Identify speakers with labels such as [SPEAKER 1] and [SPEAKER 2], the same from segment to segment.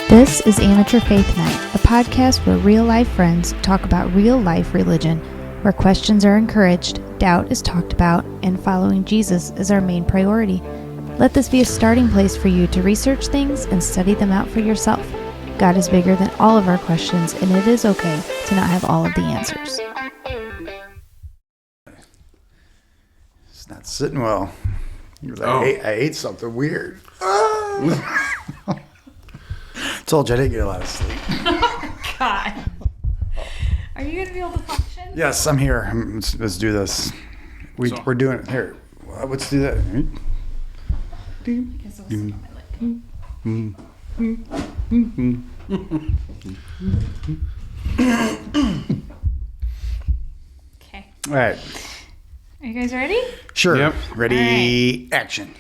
[SPEAKER 1] This is Amateur Faith Night, a podcast where real-life friends talk about real-life religion, where questions are encouraged, doubt is talked about, and following Jesus is our main priority. Let this be a starting place for you to research things and study them out for yourself. God is bigger than all of our questions, and it is okay to not have all of the answers.
[SPEAKER 2] It's not sitting well. I ate something weird. Told you I didn't get a lot of sleep.
[SPEAKER 1] God. Are you going to be able to function?
[SPEAKER 2] Yes, I'm here. Let's do this. We're doing it. Here, let's do that.
[SPEAKER 1] I guess I'll sit on my leg. Okay.
[SPEAKER 2] All right.
[SPEAKER 1] Are you guys ready?
[SPEAKER 2] Sure.
[SPEAKER 3] Yep.
[SPEAKER 2] Ready, action.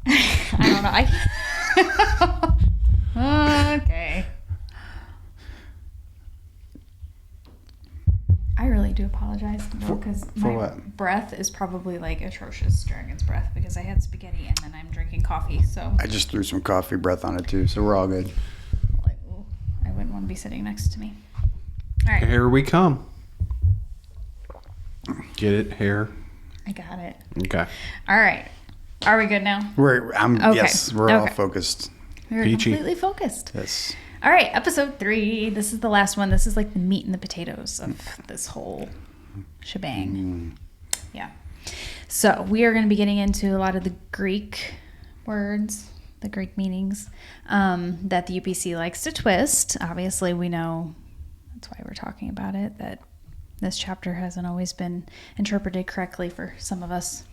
[SPEAKER 1] I don't know. Okay. I really do apologize because my
[SPEAKER 2] what?
[SPEAKER 1] breath is probably like atrocious during its breath because I had spaghetti and then I'm drinking coffee. So
[SPEAKER 2] I just threw some coffee breath on it too, so we're all good.
[SPEAKER 1] like, ooh, I wouldn't want to be sitting next to me. All right.
[SPEAKER 3] Here we come. Get it? Hair?
[SPEAKER 1] I got it.
[SPEAKER 3] Okay.
[SPEAKER 1] All right. Are we good now?
[SPEAKER 2] Okay. Yes, we're all focused.
[SPEAKER 1] We're
[SPEAKER 3] Peachy.
[SPEAKER 1] completely focused.
[SPEAKER 2] Yes.
[SPEAKER 1] All right, episode 3. This is the last one. This is like the meat and the potatoes of this whole shebang. Yeah. So we are going to be getting into a lot of the Greek words, the Greek meanings that the UPC likes to twist. Obviously, we know that's why we're talking about it, that this chapter hasn't always been interpreted correctly for some of us,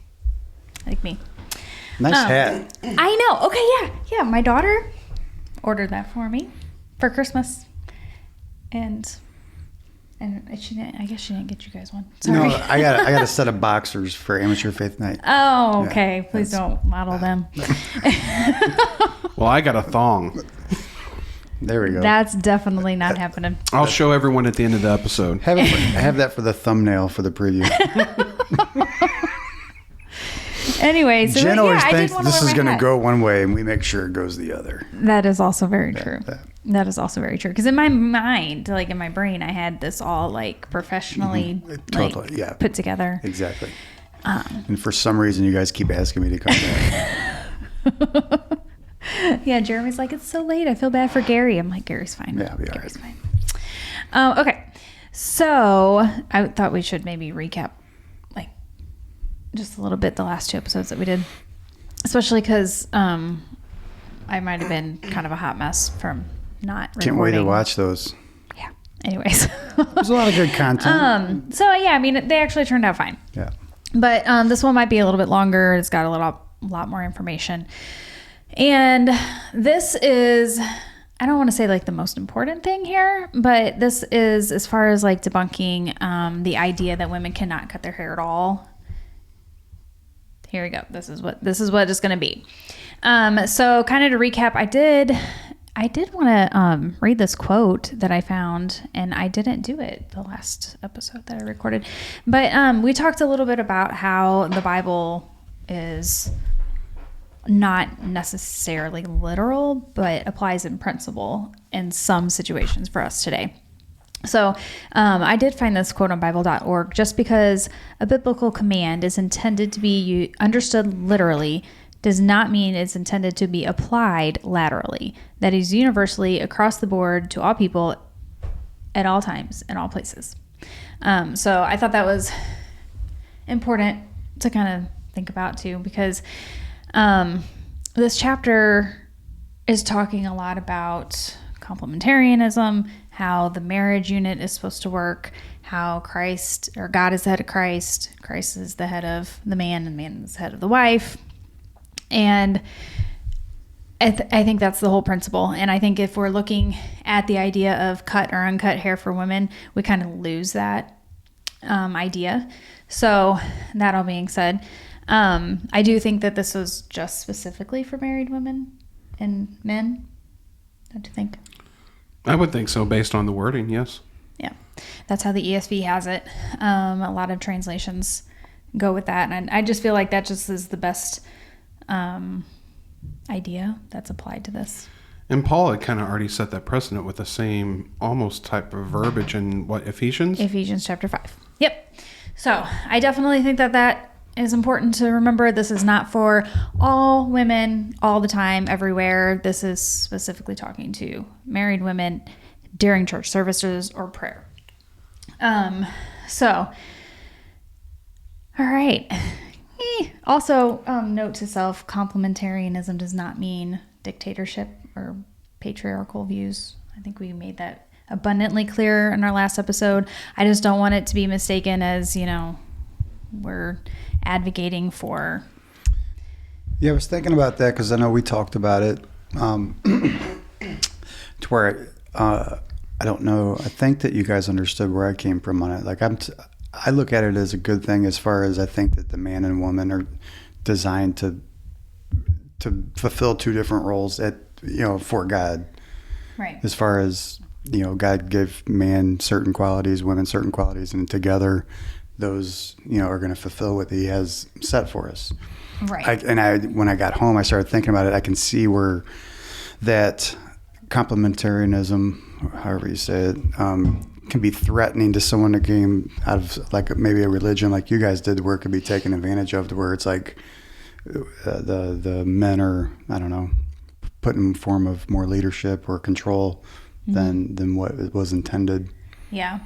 [SPEAKER 1] like me.
[SPEAKER 2] Nice hat.
[SPEAKER 1] I know. Okay, yeah. My daughter ordered that for me for Christmas, and she didn't. I guess she didn't get you guys one. Sorry.
[SPEAKER 2] No, I got a set of boxers for Amateur Faith Night.
[SPEAKER 1] Oh, okay. Please don't model them.
[SPEAKER 3] Well, I got a thong.
[SPEAKER 2] There we go.
[SPEAKER 1] That's definitely not happening.
[SPEAKER 3] I'll show everyone at the end of the episode.
[SPEAKER 2] I have that for the thumbnail for the preview.
[SPEAKER 1] Anyway, so
[SPEAKER 2] Jen always thinks
[SPEAKER 1] this
[SPEAKER 2] this is going to go one way, and we make sure it goes the other.
[SPEAKER 1] That is also very true. That is also very true. Because in my mind, like in my brain, I had this all like professionally
[SPEAKER 2] Totally,
[SPEAKER 1] put together.
[SPEAKER 2] Exactly. And for some reason, you guys keep asking me to come back.
[SPEAKER 1] Yeah, Jeremy's like, it's so late. I feel bad for Gary. I'm like, Gary's fine.
[SPEAKER 2] Yeah, we are.
[SPEAKER 1] Gary's fine. Okay. So I thought we should maybe recap like just a little bit the last 2 episodes that we did, especially because I might have been kind of a hot mess from not recording.
[SPEAKER 2] Can't wait to watch those.
[SPEAKER 1] Yeah. Anyways.
[SPEAKER 2] There's a lot of good content.
[SPEAKER 1] So yeah, I mean, they actually turned out fine.
[SPEAKER 2] Yeah.
[SPEAKER 1] But this one might be a little bit longer. It's got a lot more information. And this is, I don't want to say like the most important thing here, but this is as far as like debunking the idea that women cannot cut their hair at all. Here we go. This is what it's going to be. So kind of to recap, I did want to read this quote that I found, and I didn't do it the last episode that I recorded. But we talked a little bit about how the Bible is not necessarily literal, but applies in principle in some situations for us today. So I did find this quote on Bible.org. Just because a biblical command is intended to be understood literally does not mean it's intended to be applied laterally. That is universally across the board to all people at all times in all places. So I thought that was important to kind of think about too, because this chapter is talking a lot about complementarianism, how the marriage unit is supposed to work, how Christ, or God is the head of Christ, Christ is the head of the man, and the man is the head of the wife. And I think that's the whole principle. And I think if we're looking at the idea of cut or uncut hair for women, we kind of lose that idea. So that all being said, I do think that this was just specifically for married women and men. Don't you think?
[SPEAKER 3] I would think so based on the wording, yes.
[SPEAKER 1] Yeah. That's how the ESV has it. A lot of translations go with that. And I just feel like that just is the best idea that's applied to this.
[SPEAKER 3] And Paul had kind of already set that precedent with the same almost type of verbiage in what, Ephesians?
[SPEAKER 1] Ephesians chapter 5. Yep. So I definitely think that is important to remember. This is not for all women all the time, everywhere. This is specifically talking to married women during church services or prayer. So, all right. Also, note to self, complementarianism does not mean dictatorship or patriarchal views. I think we made that abundantly clear in our last episode. I just don't want it to be mistaken as, we're advocating for.
[SPEAKER 2] Yeah, I was thinking about that because I know we talked about it to where I don't know. I think that you guys understood where I came from on it. Like I look at it as a good thing as far as I think that the man and woman are designed to fulfill two different roles for God.
[SPEAKER 1] Right.
[SPEAKER 2] As far as, God gave man certain qualities, women certain qualities, and together those, are going to fulfill what he has set for us.
[SPEAKER 1] Right.
[SPEAKER 2] When I got home, I started thinking about it. I can see where that complementarianism, however you say it, can be threatening to someone that came out of like maybe a religion like you guys did, where it could be taken advantage of, to where it's like the men are, I don't know, put in form of more leadership or control than what it was intended.
[SPEAKER 1] Yeah.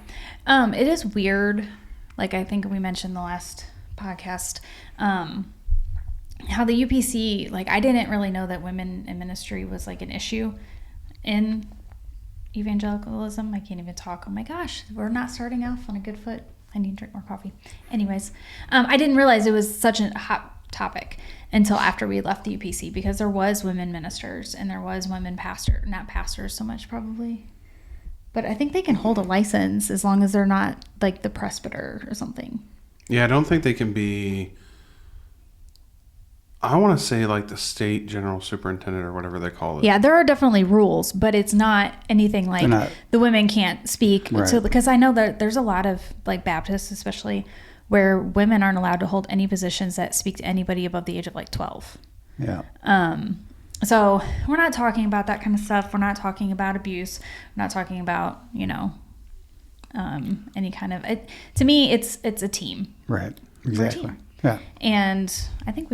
[SPEAKER 1] It is weird. Like I think we mentioned the last podcast, how the UPC, like I didn't really know that women in ministry was like an issue in evangelicalism. I can't even talk. Oh my gosh, we're not starting off on a good foot. I need to drink more coffee. Anyways, I didn't realize it was such a hot topic until after we left the UPC, because there was women ministers and there was women not pastors so much probably, but I think they can hold a license as long as they're not like the presbyter or something.
[SPEAKER 3] Yeah, I don't think they can be, I want to say like the state general superintendent or whatever they call it.
[SPEAKER 1] Yeah, there are definitely rules, but it's not anything like the women can't speak.
[SPEAKER 2] Right.
[SPEAKER 1] So, because I know that there's a lot of like Baptists especially where women aren't allowed to hold any positions that speak to anybody above the age of like 12.
[SPEAKER 2] Yeah.
[SPEAKER 1] So we're not talking about that kind of stuff. We're not talking about abuse. We're not talking about, any kind of, to me, it's a team.
[SPEAKER 2] Right. Exactly. Yeah.
[SPEAKER 1] And I think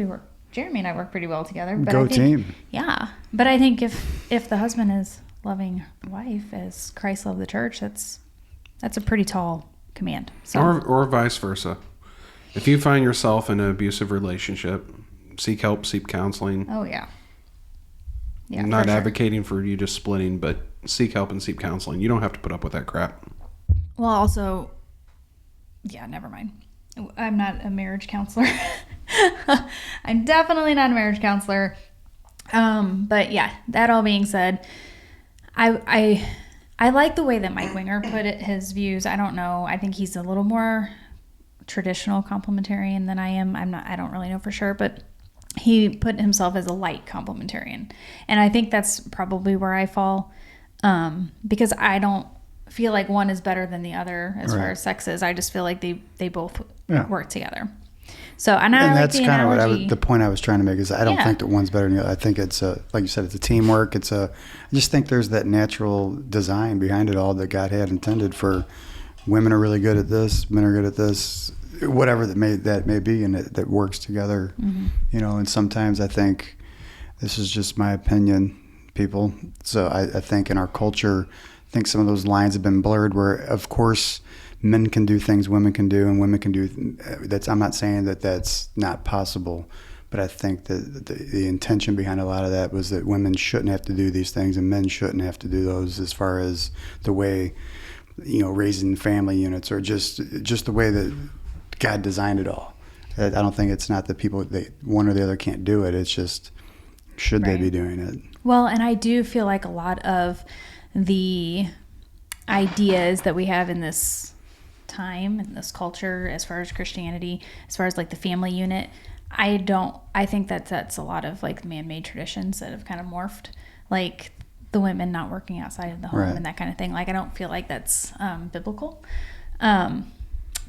[SPEAKER 1] Jeremy and I work pretty well together. But
[SPEAKER 2] Go
[SPEAKER 1] I think,
[SPEAKER 2] team.
[SPEAKER 1] Yeah. But I think if the husband is loving the wife as Christ loved the church, that's a pretty tall command. So.
[SPEAKER 3] Or vice versa. If you find yourself in an abusive relationship, seek help, seek counseling.
[SPEAKER 1] Oh, yeah. Yeah,
[SPEAKER 3] I'm not advocating for you just splitting, but seek help and seek counseling. You don't have to put up with that crap.
[SPEAKER 1] Well, also, yeah, never mind. I'm not a marriage counselor. I'm definitely not a marriage counselor. But yeah, that all being said, I like the way that Mike Winger put it, his views. I don't know. I think he's a little more traditional complementarian than I am. I don't really know for sure, but he put himself as a light complementarian. And I think that's probably where I fall, because I don't feel like one is better than the other as far as sex is. I just feel like they both work together. So, and
[SPEAKER 2] that's kind of the point I was trying to make is I don't think that one's better than the other. I think it's like you said, it's a teamwork. I just think there's that natural design behind it all that God had intended for. Women are really good at this, men are good at this, whatever that may be, and that works together. Mm-hmm. And sometimes I think, this is just my opinion, people. So I think in our culture, I think some of those lines have been blurred where, of course, men can do things women can do, and women can do I'm not saying that that's not possible, but I think that the intention behind a lot of that was that women shouldn't have to do these things and men shouldn't have to do those, as far as the way, raising family units, or just the way that God designed it all. I don't think it's not that people, one or the other can't do it. It's just, should they be doing it?
[SPEAKER 1] Well, and I do feel like a lot of the ideas that we have in this time, in this culture, as far as Christianity, as far as like the family unit, I think that's a lot of like man-made traditions that have kind of morphed, like the women not working outside of the home and that kind of thing. Like, I don't feel like that's biblical.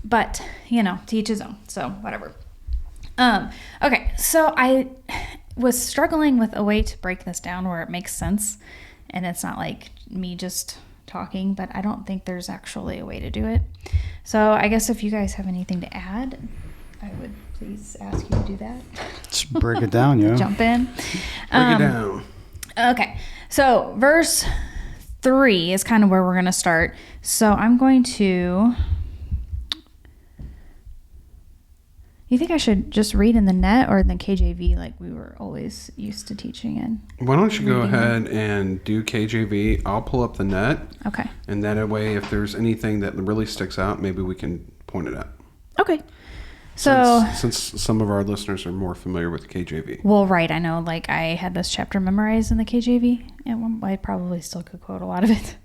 [SPEAKER 1] But, to each his own. So, whatever. Okay, so was struggling with a way to break this down where it makes sense. And it's not like me just talking, but I don't think there's actually a way to do it. So I guess if you guys have anything to add, I would please ask you to do that.
[SPEAKER 2] Just break it down, yeah.
[SPEAKER 1] Jump in.
[SPEAKER 3] Break it down. Okay.
[SPEAKER 1] So verse 3 is kind of where we're going to start. So I'm going to... You think I should just read in the net or in the KJV like we were always used to teaching in?
[SPEAKER 3] Why don't you go ahead and do KJV? I'll pull up the net.
[SPEAKER 1] Okay.
[SPEAKER 3] And that way, if there's anything that really sticks out, maybe we can point it out.
[SPEAKER 1] Okay. So
[SPEAKER 3] since some of our listeners are more familiar with the KJV.
[SPEAKER 1] Well, right. I know, like, I had this chapter memorized in the KJV, and I probably still could quote a lot of it.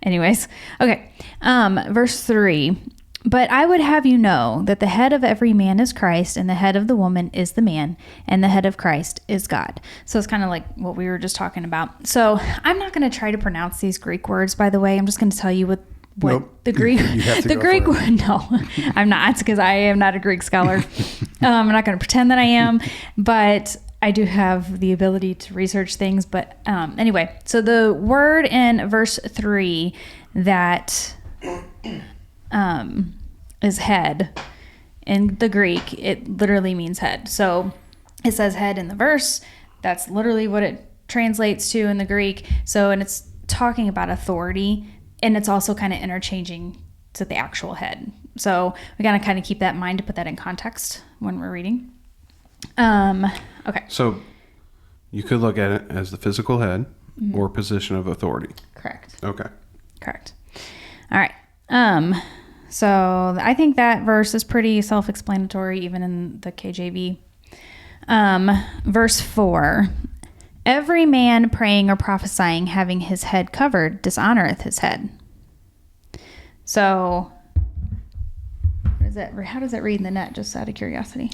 [SPEAKER 1] Anyways. Okay. Verse 3. But I would have you know that the head of every man is Christ, and the head of the woman is the man, and the head of Christ is God. So it's kind of like what we were just talking about. So I'm not going to try to pronounce these Greek words, by the way. I'm just going to tell you what
[SPEAKER 2] nope.
[SPEAKER 1] the Greek, the Greek word. No, I'm not, because I am not a Greek scholar. I'm not going to pretend that I am, but I do have the ability to research things. But anyway, so the word in verse 3 that is head in the Greek, it literally means head. So it says head in the verse. That's literally what it translates to in the Greek. So, and it's talking about authority, and it's also kind of interchanging to the actual head. So we got to kind of keep that in mind to put that in context when we're reading. Okay.
[SPEAKER 3] So you could look at it as the physical head or position of authority.
[SPEAKER 1] Correct.
[SPEAKER 3] Okay.
[SPEAKER 1] Correct. All right. So I think that verse is pretty self-explanatory, even in the KJV. Verse 4, every man praying or prophesying having his head covered dishonoreth his head. So how does it read in the net, just out of curiosity?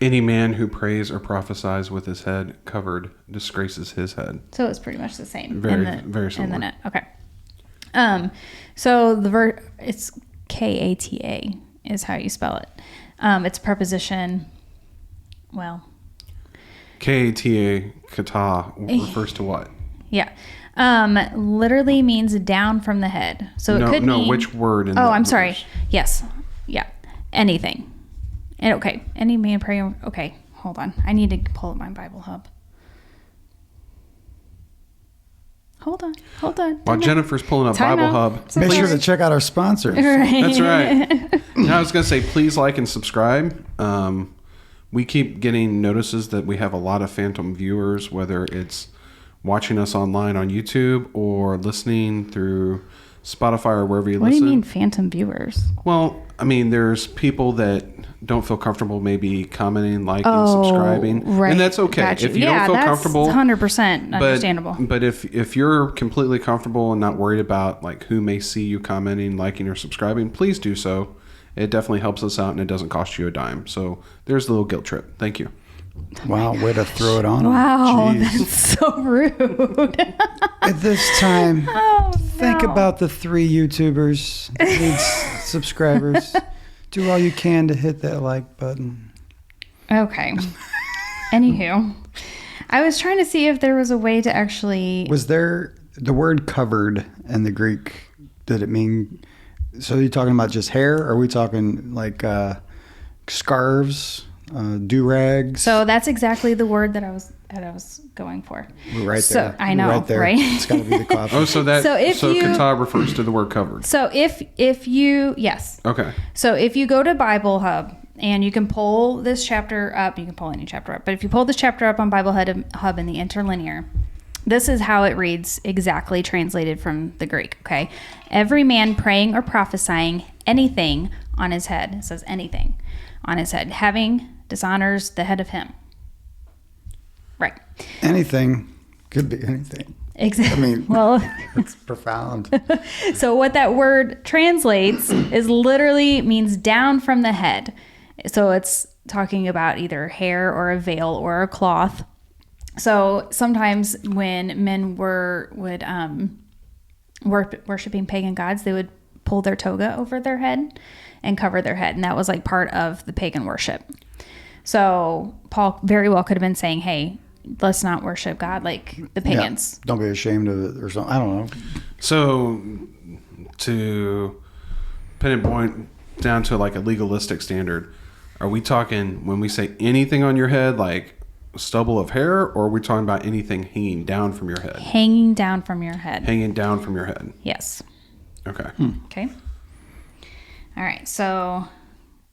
[SPEAKER 3] Any man who prays or prophesies with his head covered disgraces his head.
[SPEAKER 1] So it's pretty much the same.
[SPEAKER 3] Very similar.
[SPEAKER 1] In the net. Okay. So the it's Kata is how you spell it. It's preposition. Well,
[SPEAKER 3] Kata, kata refers to what?
[SPEAKER 1] Yeah. Literally means down from the head. So it could mean...
[SPEAKER 3] which word in
[SPEAKER 1] I'm
[SPEAKER 3] verse?
[SPEAKER 1] sorry. Yes. Yeah. Anything. And okay. Any man praying... Okay. Hold on. I need to pull up my Bible Hub. Hold on.
[SPEAKER 3] While Jennifer's pulling up Bible Hub...
[SPEAKER 2] Make sure to check out our sponsors.
[SPEAKER 1] Right.
[SPEAKER 3] That's right. Now I was going to say, please like and subscribe. We keep getting notices that we have a lot of phantom viewers, whether it's watching us online on YouTube or listening through Spotify or wherever you listen.
[SPEAKER 1] What do you mean phantom viewers?
[SPEAKER 3] Well, I mean, there's people that don't feel comfortable maybe commenting, liking, subscribing.
[SPEAKER 1] Right.
[SPEAKER 3] And that's okay.
[SPEAKER 1] Gotcha.
[SPEAKER 3] If you don't feel comfortable.
[SPEAKER 1] 100% understandable.
[SPEAKER 3] But if you're completely comfortable and not worried about like who may see you commenting, liking, or subscribing, please do so. It definitely helps us out and it doesn't cost you a dime. So there's the little guilt trip. Thank you.
[SPEAKER 2] Wow, way to throw it on.
[SPEAKER 1] Wow,
[SPEAKER 2] Jeez.
[SPEAKER 1] that's so rude.
[SPEAKER 2] At this time, think about the 3 YouTubers that need subscribers. Do all you can to hit that like button.
[SPEAKER 1] Okay. Anywho, I was trying to see if there was a way to actually...
[SPEAKER 2] Was there the word covered in the Greek? Did it mean... So are you talking about just hair? Or are we talking like scarves, do-rags?
[SPEAKER 1] So that's exactly the word that I was going for.
[SPEAKER 2] We're right there.
[SPEAKER 1] I know,
[SPEAKER 2] right there.
[SPEAKER 1] Right?
[SPEAKER 2] It's got to be the coffee.
[SPEAKER 3] So kata refers to the word covered.
[SPEAKER 1] So if you... Yes.
[SPEAKER 3] Okay.
[SPEAKER 1] So if you go to Bible Hub and you can pull this chapter up, you can pull any chapter up, but if you pull this chapter up on Bible Hub in the interlinear, this is how it reads exactly translated from the Greek, okay? Every man praying or prophesying anything on his head, it says anything on his head, having dishonors the head of him. Right.
[SPEAKER 2] Anything. Could be anything.
[SPEAKER 1] Exactly.
[SPEAKER 2] I mean, it's profound.
[SPEAKER 1] So what that word translates is literally means down from the head. So it's talking about either hair or a veil or a cloth. So sometimes when men would worshiping pagan gods, they would pull their toga over their head and cover their head. And that was like part of the pagan worship. So Paul very well could have been saying, hey, let's not worship God like the pagans.
[SPEAKER 2] Yeah. Don't be ashamed of it or something. I don't know.
[SPEAKER 3] So to pinpoint down to like a legalistic standard, are we talking when we say anything on your head, like stubble of hair, or are we talking about anything hanging down from your head?
[SPEAKER 1] Hanging down from your head.
[SPEAKER 3] Hanging down from your head.
[SPEAKER 1] Yes.
[SPEAKER 3] Okay.
[SPEAKER 1] Okay. All right. So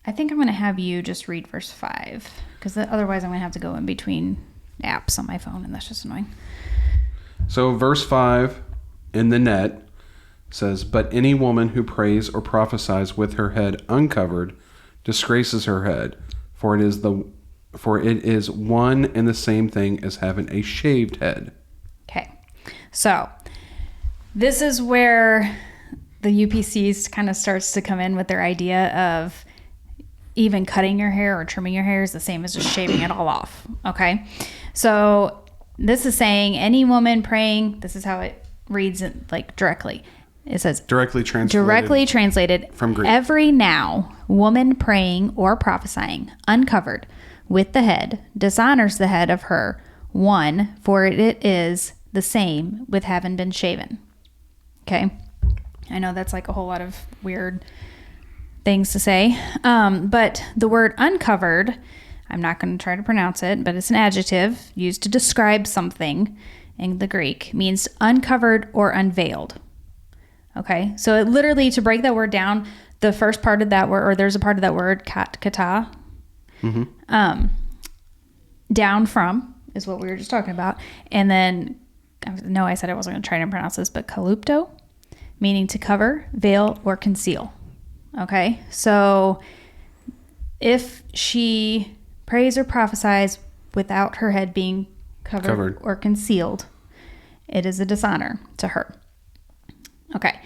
[SPEAKER 1] I think I'm going to have you just read verse 5, because otherwise I'm going to have to go in between apps on my phone, and that's just annoying.
[SPEAKER 3] So verse 5 in the net says, "But any woman who prays or prophesies with her head uncovered disgraces her head, for it is one and the same thing as having a shaved head."
[SPEAKER 1] Okay. So this is where the UPCs kind of starts to come in with their idea of even cutting your hair or trimming your hair is the same as just shaving it all off. Okay. So this is saying any woman praying, this is how it reads like directly. It says
[SPEAKER 3] Directly translated from Greek.
[SPEAKER 1] Every now woman praying or prophesying uncovered with the head dishonors the head of her one, for it is the same with having been shaven. Okay. I know that's like a whole lot of weird things to say. But the word uncovered, I'm not going to try to pronounce it, but it's an adjective used to describe something in the Greek, means uncovered or unveiled. Okay. So it literally, to break that word down, the first part of that word, or there's a part of that word, kata, down from is what we were just talking about. And then, no, I said I wasn't going to try to pronounce this, but kalupto, meaning to cover, veil, or conceal. Okay, so if she prays or prophesies without her head being covered or concealed, it is a dishonor to her. Okay,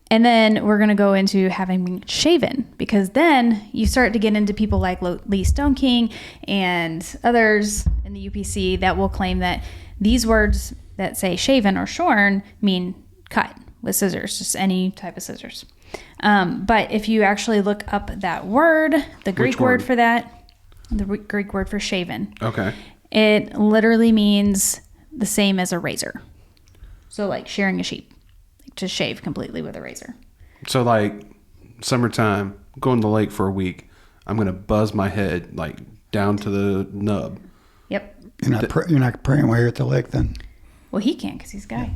[SPEAKER 1] and then we're going to go into having been shaven, because then you start to get into people like Lee Stoneking and others in the UPC that will claim that these words that say shaven or shorn mean cut with scissors, just any type of scissors. But if you actually look up that word, the Greek word for that, the Greek word for shaven,
[SPEAKER 3] okay,
[SPEAKER 1] it literally means the same as a razor. So like shearing a sheep, like to shave completely with a razor. So
[SPEAKER 3] like summertime, going to the lake for a week, I'm going to buzz my head like down to the nub.
[SPEAKER 1] Yep.
[SPEAKER 2] You're not praying while you're at the lake then?
[SPEAKER 1] Well, he can't because he's a guy.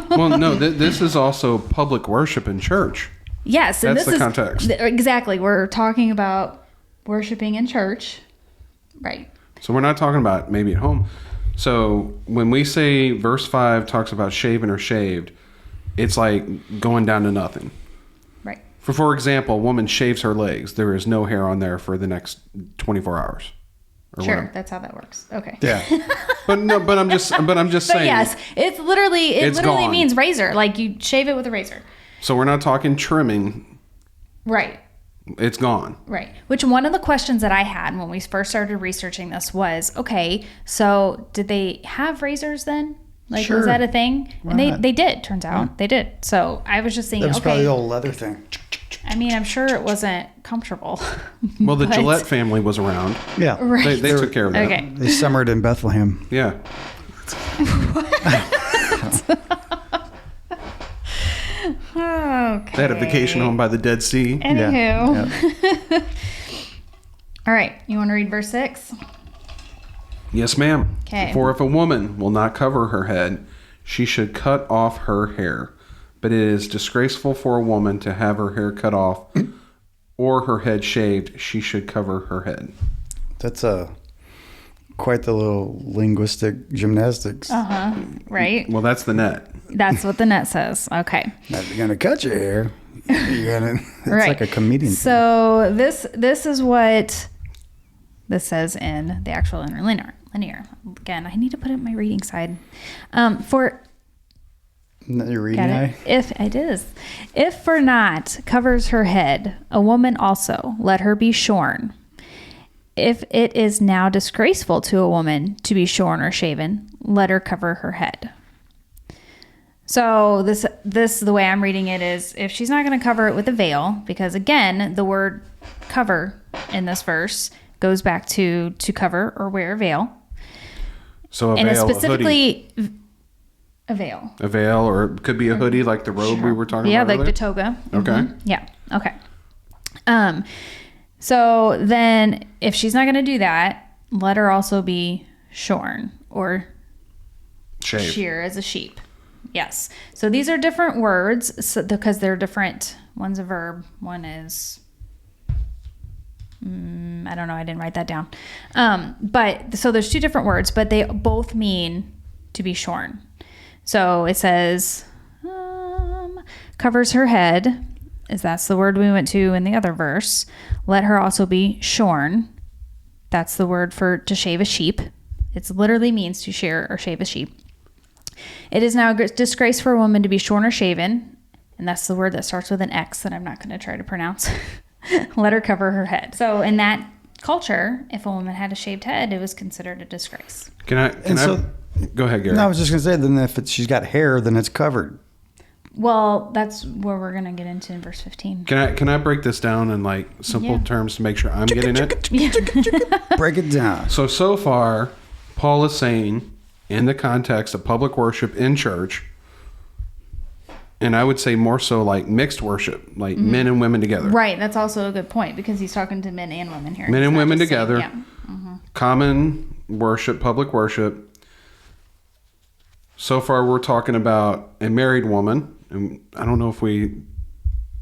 [SPEAKER 3] Well, no, this is also public worship in church.
[SPEAKER 1] Yes. And
[SPEAKER 3] that's the context.
[SPEAKER 1] Exactly. We're talking about worshiping in church. Right.
[SPEAKER 3] So we're not talking about maybe at home. So when we say verse 5 talks about shaven or shaved, it's like going down to nothing.
[SPEAKER 1] Right.
[SPEAKER 3] For example, a woman shaves her legs. There is no hair on there for the next 24 hours.
[SPEAKER 1] Sure, whatever. That's how that works. Okay.
[SPEAKER 3] Yeah. but I'm just saying.
[SPEAKER 1] Yes, it literally means razor. Like you shave it with a razor.
[SPEAKER 3] So we're not talking trimming.
[SPEAKER 1] Right.
[SPEAKER 3] It's gone.
[SPEAKER 1] Right. Which one of the questions that I had when we first started researching this was, okay, so did they have razors then? Like,
[SPEAKER 2] sure.
[SPEAKER 1] Was that a thing?
[SPEAKER 2] Why
[SPEAKER 1] and
[SPEAKER 2] not?
[SPEAKER 1] they did, turns out. Yeah. They did. So I was just thinking,
[SPEAKER 2] that was probably the old leather thing.
[SPEAKER 1] I mean, I'm sure it wasn't comfortable.
[SPEAKER 3] Well, the Gillette family was around.
[SPEAKER 2] Yeah.
[SPEAKER 1] Right.
[SPEAKER 3] They took care of that.
[SPEAKER 1] Okay.
[SPEAKER 2] They summered in Bethlehem.
[SPEAKER 3] Yeah.
[SPEAKER 1] Okay.
[SPEAKER 3] They had a vacation home by the Dead Sea.
[SPEAKER 1] Anywho.
[SPEAKER 2] Yeah.
[SPEAKER 1] All right. You want to read verse 6?
[SPEAKER 3] Yes, ma'am.
[SPEAKER 1] Okay.
[SPEAKER 3] For if a woman will not cover her head, she should cut off her hair. But it is disgraceful for a woman to have her hair cut off or her head shaved. She should cover her head.
[SPEAKER 2] That's quite the little linguistic gymnastics.
[SPEAKER 1] Right.
[SPEAKER 3] Well, that's the net.
[SPEAKER 1] That's what the net says. Okay.
[SPEAKER 2] Now, if you're going to cut your hair, it's
[SPEAKER 1] right.
[SPEAKER 2] like a comedian.
[SPEAKER 1] So this is what this says in the actual interlinear. Again, I need to put it in my reading side.
[SPEAKER 2] Your reading eye?
[SPEAKER 1] If for not covers her head, a woman also, let her be shorn. If it is now disgraceful to a woman to be shorn or shaven, let her cover her head. So this the way I'm reading it is, if she's not going to cover it with a veil, because again, the word cover in this verse goes back to cover or wear a veil.
[SPEAKER 3] So a
[SPEAKER 1] and it's
[SPEAKER 3] veil,
[SPEAKER 1] specifically a veil.
[SPEAKER 3] A veil, or it could be a hoodie like the robe we were talking about.
[SPEAKER 1] Yeah, like
[SPEAKER 3] earlier.
[SPEAKER 1] the toga.
[SPEAKER 3] Okay.
[SPEAKER 1] Mm-hmm. Yeah. Okay. So then if she's not going to do that, let her also be shorn or shear as a sheep. Yes. So these are different words because they're different. One's a verb. One is, I don't know. I didn't write that down. But so there's two different words, but they both mean to be shorn. So it says, covers her head, is that's the word we went to in the other verse. Let her also be shorn. That's the word for to shave a sheep. It literally means to shear or shave a sheep. It is now a disgrace for a woman to be shorn or shaven. And that's the word that starts with an X that I'm not going to try to pronounce. Let her cover her head. So in that culture, if a woman had a shaved head, it was considered a disgrace.
[SPEAKER 3] Can I go ahead, Gary?
[SPEAKER 2] No, I was just going to say, then if she's got hair, then it's covered.
[SPEAKER 1] Well, that's where we're going to get into in verse 15.
[SPEAKER 3] Can I break this down in like simple terms to make sure I'm getting it?
[SPEAKER 2] Break it down.
[SPEAKER 3] So far, Paul is saying in the context of public worship in church, and I would say more so like mixed worship, like men and women together.
[SPEAKER 1] Right. That's also a good point because he's talking to men and women here.
[SPEAKER 3] Men and women together.
[SPEAKER 1] Saying,
[SPEAKER 3] Common worship, public worship. So far, we're talking about a married woman. And I don't know if we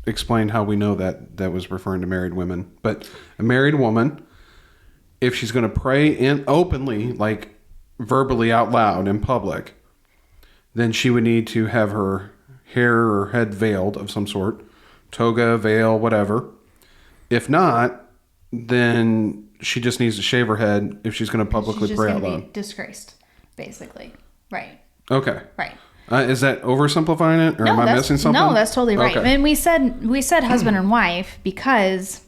[SPEAKER 3] explained how we know that was referring to married women, but a married woman, if she's going to pray in openly, like verbally out loud in public, then she would need to have her hair or head veiled of some sort, toga, veil, whatever. If not, then she just needs to shave her head if she's going to publicly pray out loud. She's
[SPEAKER 1] be disgraced, basically. Right.
[SPEAKER 3] Okay.
[SPEAKER 1] Right.
[SPEAKER 3] Is that oversimplifying it, or am I missing something?
[SPEAKER 1] No, that's totally right.
[SPEAKER 3] Okay.
[SPEAKER 1] And we said husband and wife because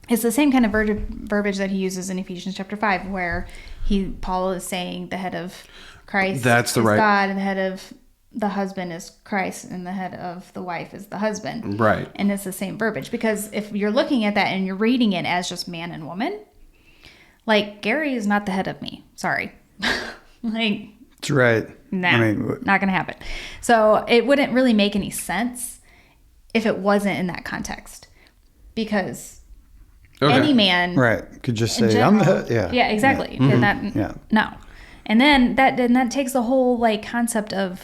[SPEAKER 1] it's the same kind of verbiage that he uses in Ephesians chapter 5, where Paul is saying the head of Christ is God, and the head of the husband is Christ, and the head of the wife is the husband.
[SPEAKER 3] Right.
[SPEAKER 1] And it's the same verbiage, because if you're looking at that and you're reading it as just man and woman, like Gary is not the head of me. Sorry. Like,
[SPEAKER 2] that's right.
[SPEAKER 1] Nah, not going to happen. So it wouldn't really make any sense if it wasn't in that context, because any man
[SPEAKER 2] could just say, I'm the head.
[SPEAKER 1] Yeah, exactly.
[SPEAKER 2] Yeah.
[SPEAKER 1] And no. And then that takes the whole like concept of,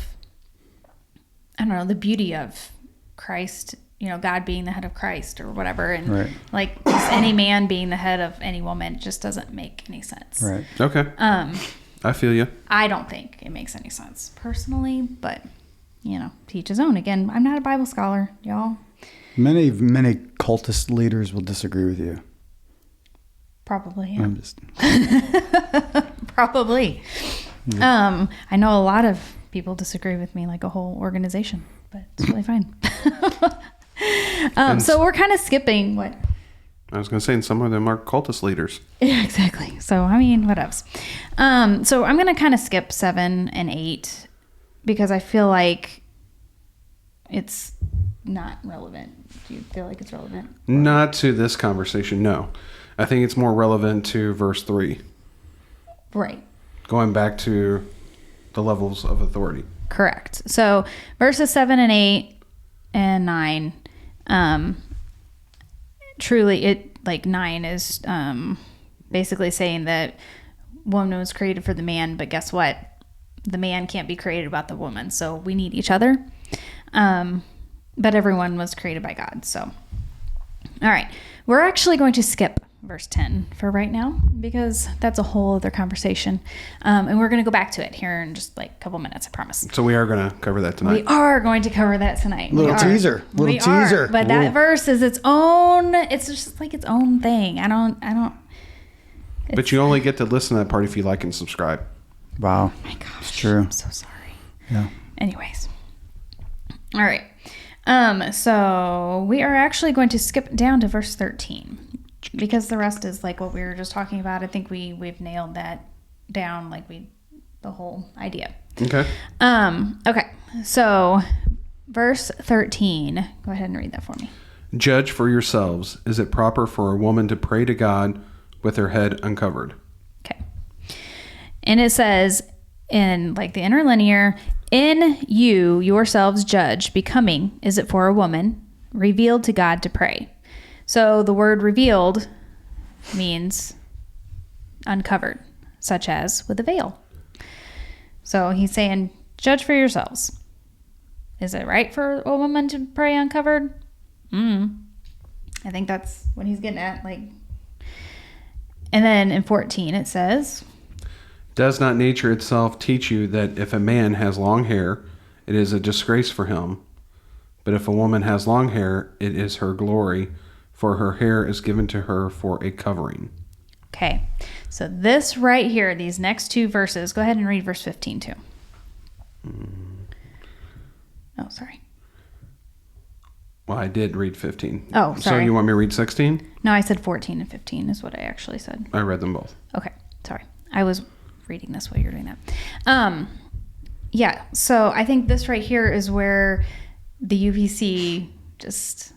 [SPEAKER 1] I don't know, the beauty of Christ, God being the head of Christ or whatever. And like just any man being the head of any woman just doesn't make any sense.
[SPEAKER 2] Right.
[SPEAKER 3] Okay. I feel you.
[SPEAKER 1] I don't think it makes any sense personally, but to each his own. Again, I'm not a Bible scholar, y'all.
[SPEAKER 2] Many cultist leaders will disagree with you.
[SPEAKER 1] Probably. Yeah.
[SPEAKER 2] I'm just...
[SPEAKER 1] Probably. Yeah. I know a lot of people disagree with me, like a whole organization, but it's really fine. So we're kind of skipping what.
[SPEAKER 3] I was going to say, and some of them are cultist leaders.
[SPEAKER 1] Yeah, exactly. So, I mean, what else? So I'm going to kind of skip 7 and 8 because I feel like it's not relevant. Do you feel like it's relevant?
[SPEAKER 3] Not to this conversation, no. I think it's more relevant to verse 3.
[SPEAKER 1] Right.
[SPEAKER 3] Going back to the levels of authority.
[SPEAKER 1] Correct. So verses 7 and 8 and 9, truly, 9 is basically saying that woman was created for the man, but guess what? The man can't be created without the woman, so we need each other. But everyone was created by God. So, all right, we're actually going to skip verse 10 for right now because that's a whole other conversation, and we're going to go back to it here in just like a couple minutes, I promise.
[SPEAKER 3] So we are going to cover that tonight.
[SPEAKER 1] We are going to cover that tonight.
[SPEAKER 2] Little teaser.
[SPEAKER 1] But that verse is its own. It's just like its own thing. I don't.
[SPEAKER 3] But you only get to listen to that part if you like and subscribe.
[SPEAKER 2] Wow.
[SPEAKER 1] Oh my gosh,
[SPEAKER 2] it's true.
[SPEAKER 1] I'm so sorry.
[SPEAKER 2] Yeah.
[SPEAKER 1] Anyways, all right. So we are actually going to skip down to verse 13. Because the rest is like what we were just talking about. I think we've nailed that down, the whole idea.
[SPEAKER 3] Okay.
[SPEAKER 1] Okay. So verse 13. Go ahead and read that for me.
[SPEAKER 3] Judge for yourselves. Is it proper for a woman to pray to God with her head uncovered?
[SPEAKER 1] Okay. And it says in like the interlinear, in you yourselves judge, becoming, is it for a woman, revealed to God to pray. So the word revealed means uncovered, such as with a veil. So he's saying, judge for yourselves. Is it right for a woman to pray uncovered? I think that's what he's getting at. Like, and then in 14 it says,
[SPEAKER 3] does not nature itself teach you that if a man has long hair, it is a disgrace for him? But if a woman has long hair, it is her glory, for her hair is given to her for a covering.
[SPEAKER 1] Okay, so this right here, these next two verses, go ahead and read verse 15 too. Oh, sorry.
[SPEAKER 3] Well, I did read 15.
[SPEAKER 1] Oh, sorry.
[SPEAKER 3] So you want me to read 16?
[SPEAKER 1] No, I said 14 and 15 is what I actually said.
[SPEAKER 3] I read them both.
[SPEAKER 1] Okay, sorry. I was reading this while you're doing that. Yeah, so I think this right here is where the UPC just...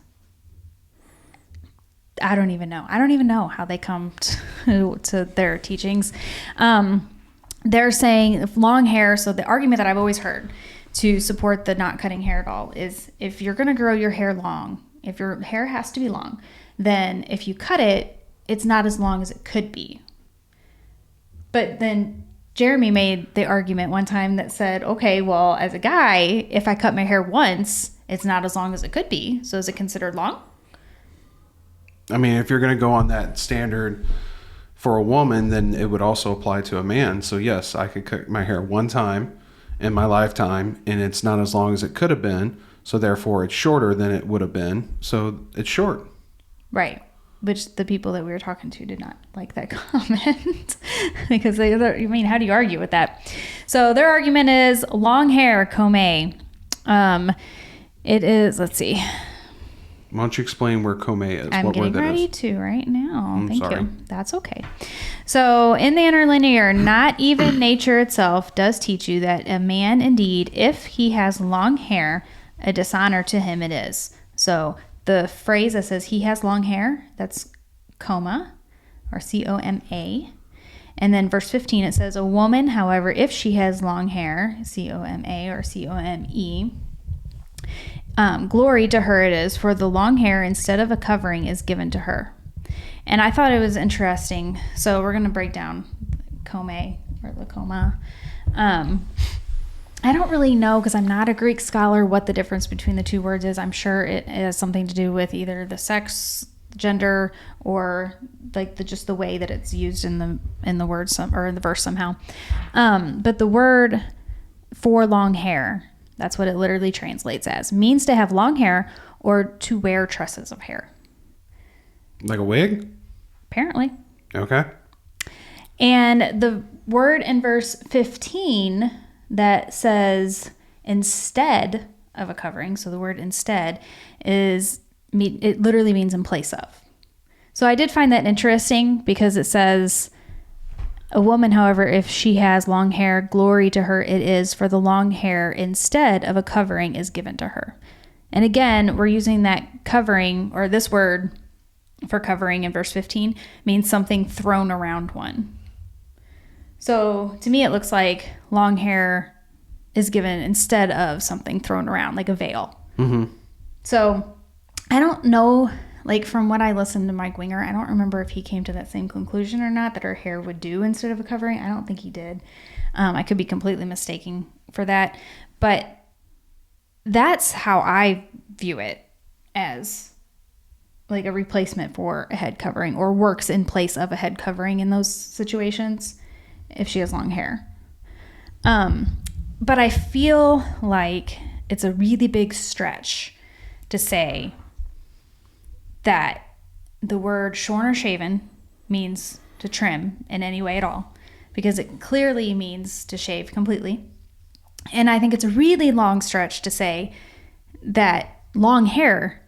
[SPEAKER 1] I don't even know how they come to their teachings. They're saying if long hair, so the argument that I've always heard to support the not cutting hair at all is if you're going to grow your hair long, if your hair has to be long, then if you cut it, it's not as long as it could be. But then Jeremy made the argument one time that said, okay, well, as a guy, if I cut my hair once, it's not as long as it could be. So is it considered long?
[SPEAKER 3] I mean, if you're going to go on that standard for a woman, then it would also apply to a man. So yes, I could cut my hair one time in my lifetime, and it's not as long as it could have been. So therefore, it's shorter than it would have been. So it's short.
[SPEAKER 1] Right. Which the people that we were talking to did not like that comment because how do you argue with that? So their argument is long hair, come. It is, let's see.
[SPEAKER 3] Why don't you explain where come is?
[SPEAKER 1] I'm getting ready to right now. Thank you. That's okay. So in the interlinear, not even nature itself does teach you that a man indeed, if he has long hair, a dishonor to him it is. So the phrase that says he has long hair, that's coma or coma. And then verse 15, it says a woman, however, if she has long hair, coma or come, glory to her it is, for the long hair instead of a covering is given to her. And I thought it was interesting. So we're going to break down come or the coma. I don't really know, because I'm not a Greek scholar, what the difference between the two words is. I'm sure it has something to do with either the sex, gender, or like just the way that it's used in the word or in the verse somehow. But the word for long hair, that's what it literally translates as, means to have long hair or to wear tresses of hair.
[SPEAKER 3] Like a wig?
[SPEAKER 1] Apparently.
[SPEAKER 3] Okay.
[SPEAKER 1] And the word in verse 15 that says instead of a covering, so the word instead it literally means in place of. So I did find that interesting because it says a woman, however, if she has long hair, glory to her it is, for the long hair instead of a covering is given to her. And again, we're using that covering, or this word for covering in verse 15 means something thrown around one. So to me, it looks like long hair is given instead of something thrown around, like a veil.
[SPEAKER 3] Mm-hmm.
[SPEAKER 1] So I don't know, like from what I listened to Mike Winger, I don't remember if he came to that same conclusion or not, that her hair would do instead of a covering. I don't think he did. I could be completely mistaken for that. But that's how I view it, as like a replacement for a head covering, or works in place of a head covering in those situations if she has long hair. But I feel like it's a really big stretch to say that the word shorn or shaven means to trim in any way at all, because it clearly means to shave completely. And I think it's a really long stretch to say that long hair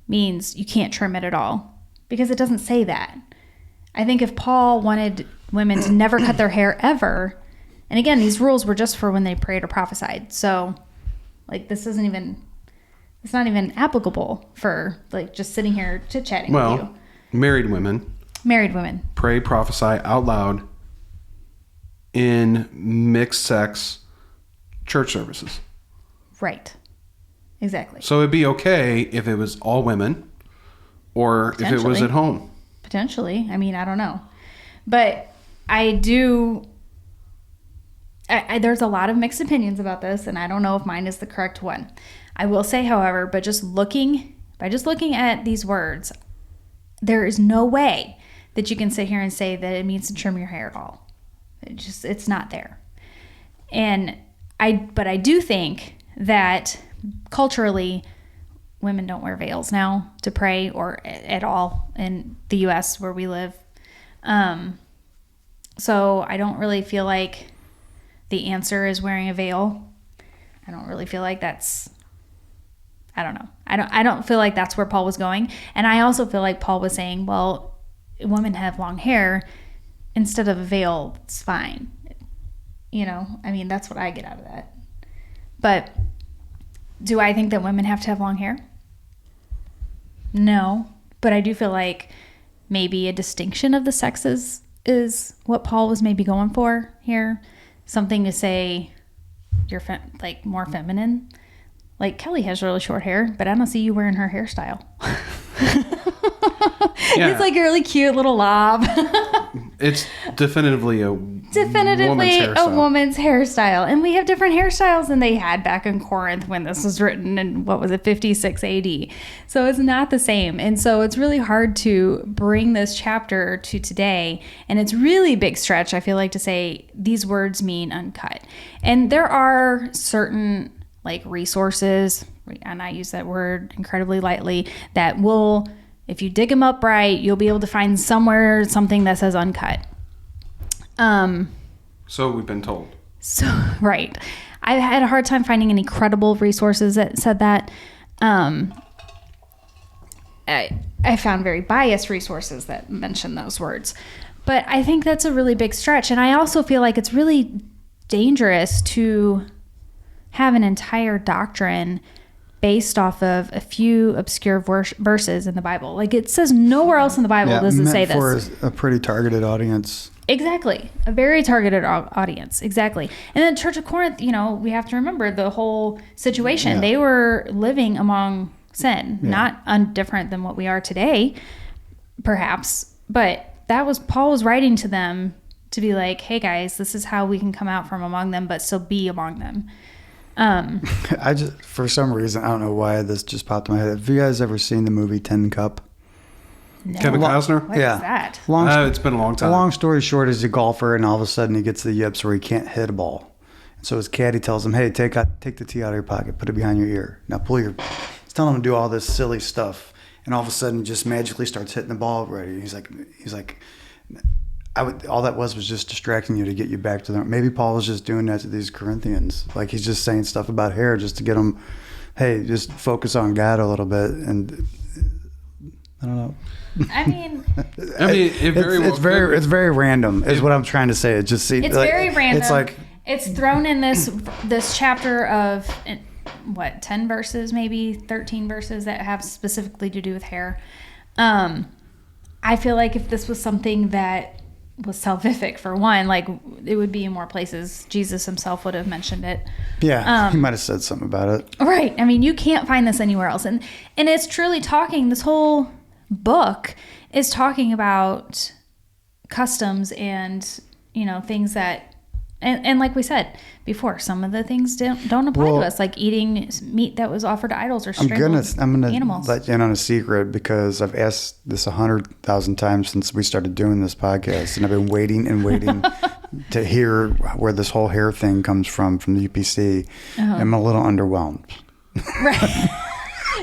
[SPEAKER 1] means you can't trim it at all, because it doesn't say that. I think if Paul wanted women to never cut their hair ever, and again, these rules were just for when they prayed or prophesied. So like it's not even applicable for like just sitting here chit-chatting with you.
[SPEAKER 3] Married women
[SPEAKER 1] Married women.
[SPEAKER 3] Pray, prophesy out loud in mixed sex church services.
[SPEAKER 1] Right. Exactly.
[SPEAKER 3] So it'd be okay if it was all women or if it was at home.
[SPEAKER 1] Potentially. I mean, I don't know. But I do... there's a lot of mixed opinions about this, and I don't know if mine is the correct one. I will say, however, by just looking at these words, there is no way that you can sit here and say that it means to trim your hair at all. It's not there. But I do think that culturally, women don't wear veils now to pray or at all in the U.S. where we live. So I don't really feel like the answer is wearing a veil. I don't really feel like that's, I don't know. I don't feel like that's where Paul was going. And I also feel like Paul was saying, well, women have long hair. Instead of a veil, it's fine. You know, I mean, that's what I get out of that. But do I think that women have to have long hair? No. But I do feel like maybe a distinction of the sexes is what Paul was maybe going for here. Something to say you're more feminine. Like Kelly has really short hair, but I don't see you wearing her hairstyle. Yeah. It's like a really cute little lob.
[SPEAKER 3] It's definitively a woman's
[SPEAKER 1] hairstyle. And we have different hairstyles than they had back in Corinth when this was written in, 56 AD. So it's not the same. And so it's really hard to bring this chapter to today. And it's really a big stretch, I feel like, to say these words mean uncut. And there are certain resources, and I use that word incredibly lightly, that will... if you dig them up right, you'll be able to find somewhere something that says uncut.
[SPEAKER 3] So we've been told.
[SPEAKER 1] So, right. I had a hard time finding any credible resources that said that. I found very biased resources that mention those words. But I think that's a really big stretch. And I also feel like it's really dangerous to have an entire doctrine based off of a few obscure verses in the Bible. Like, it says nowhere else in the Bible does it say this.
[SPEAKER 2] For a pretty targeted audience.
[SPEAKER 1] Exactly. A very targeted audience. Exactly. And then Church of Corinth, we have to remember the whole situation. Yeah. They were living among sin, not different than what we are today, perhaps. But Paul was writing to them to be like, hey guys, this is how we can come out from among them, but still be among them.
[SPEAKER 2] For some reason, I don't know why this just popped in my head. Have you guys ever seen the movie Tin Cup?
[SPEAKER 3] No. Kevin Costner?
[SPEAKER 1] What is that?
[SPEAKER 3] It's been a long time.
[SPEAKER 2] Long story short, he's a golfer, and all of a sudden he gets the yips where he can't hit a ball. And so his caddy tells him, hey, take the tee out of your pocket, put it behind your ear. Now he's telling him to do all this silly stuff, and all of a sudden he just magically starts hitting the ball already. He's like, all that was just distracting you to get you back to them. Maybe Paul was just doing that to these Corinthians. Like, he's just saying stuff about hair just to get them, hey, just focus on God a little bit. And I don't know.
[SPEAKER 1] I mean,
[SPEAKER 2] it's very random is what I'm trying to say. It just seems
[SPEAKER 1] it's very random. It's like it's thrown in this chapter of 10 verses, maybe 13 verses that have specifically to do with hair. I feel like if this was something that was salvific, for one, it would be in more places. Jesus himself would have mentioned it.
[SPEAKER 2] Yeah, he might have said something about it.
[SPEAKER 1] Right. I mean, you can't find this anywhere else. And it's truly talking, this whole book is talking about customs and, things that, and like we said before, some of the things don't apply to us, like eating meat that was offered to idols or strangled
[SPEAKER 2] I'm gonna
[SPEAKER 1] animals.
[SPEAKER 2] let you in on a secret, because I've asked this 100,000 times since we started doing this podcast, and I've been waiting to hear where this whole hair thing comes from the UPC. Uh-huh. I'm a little underwhelmed.
[SPEAKER 1] Right.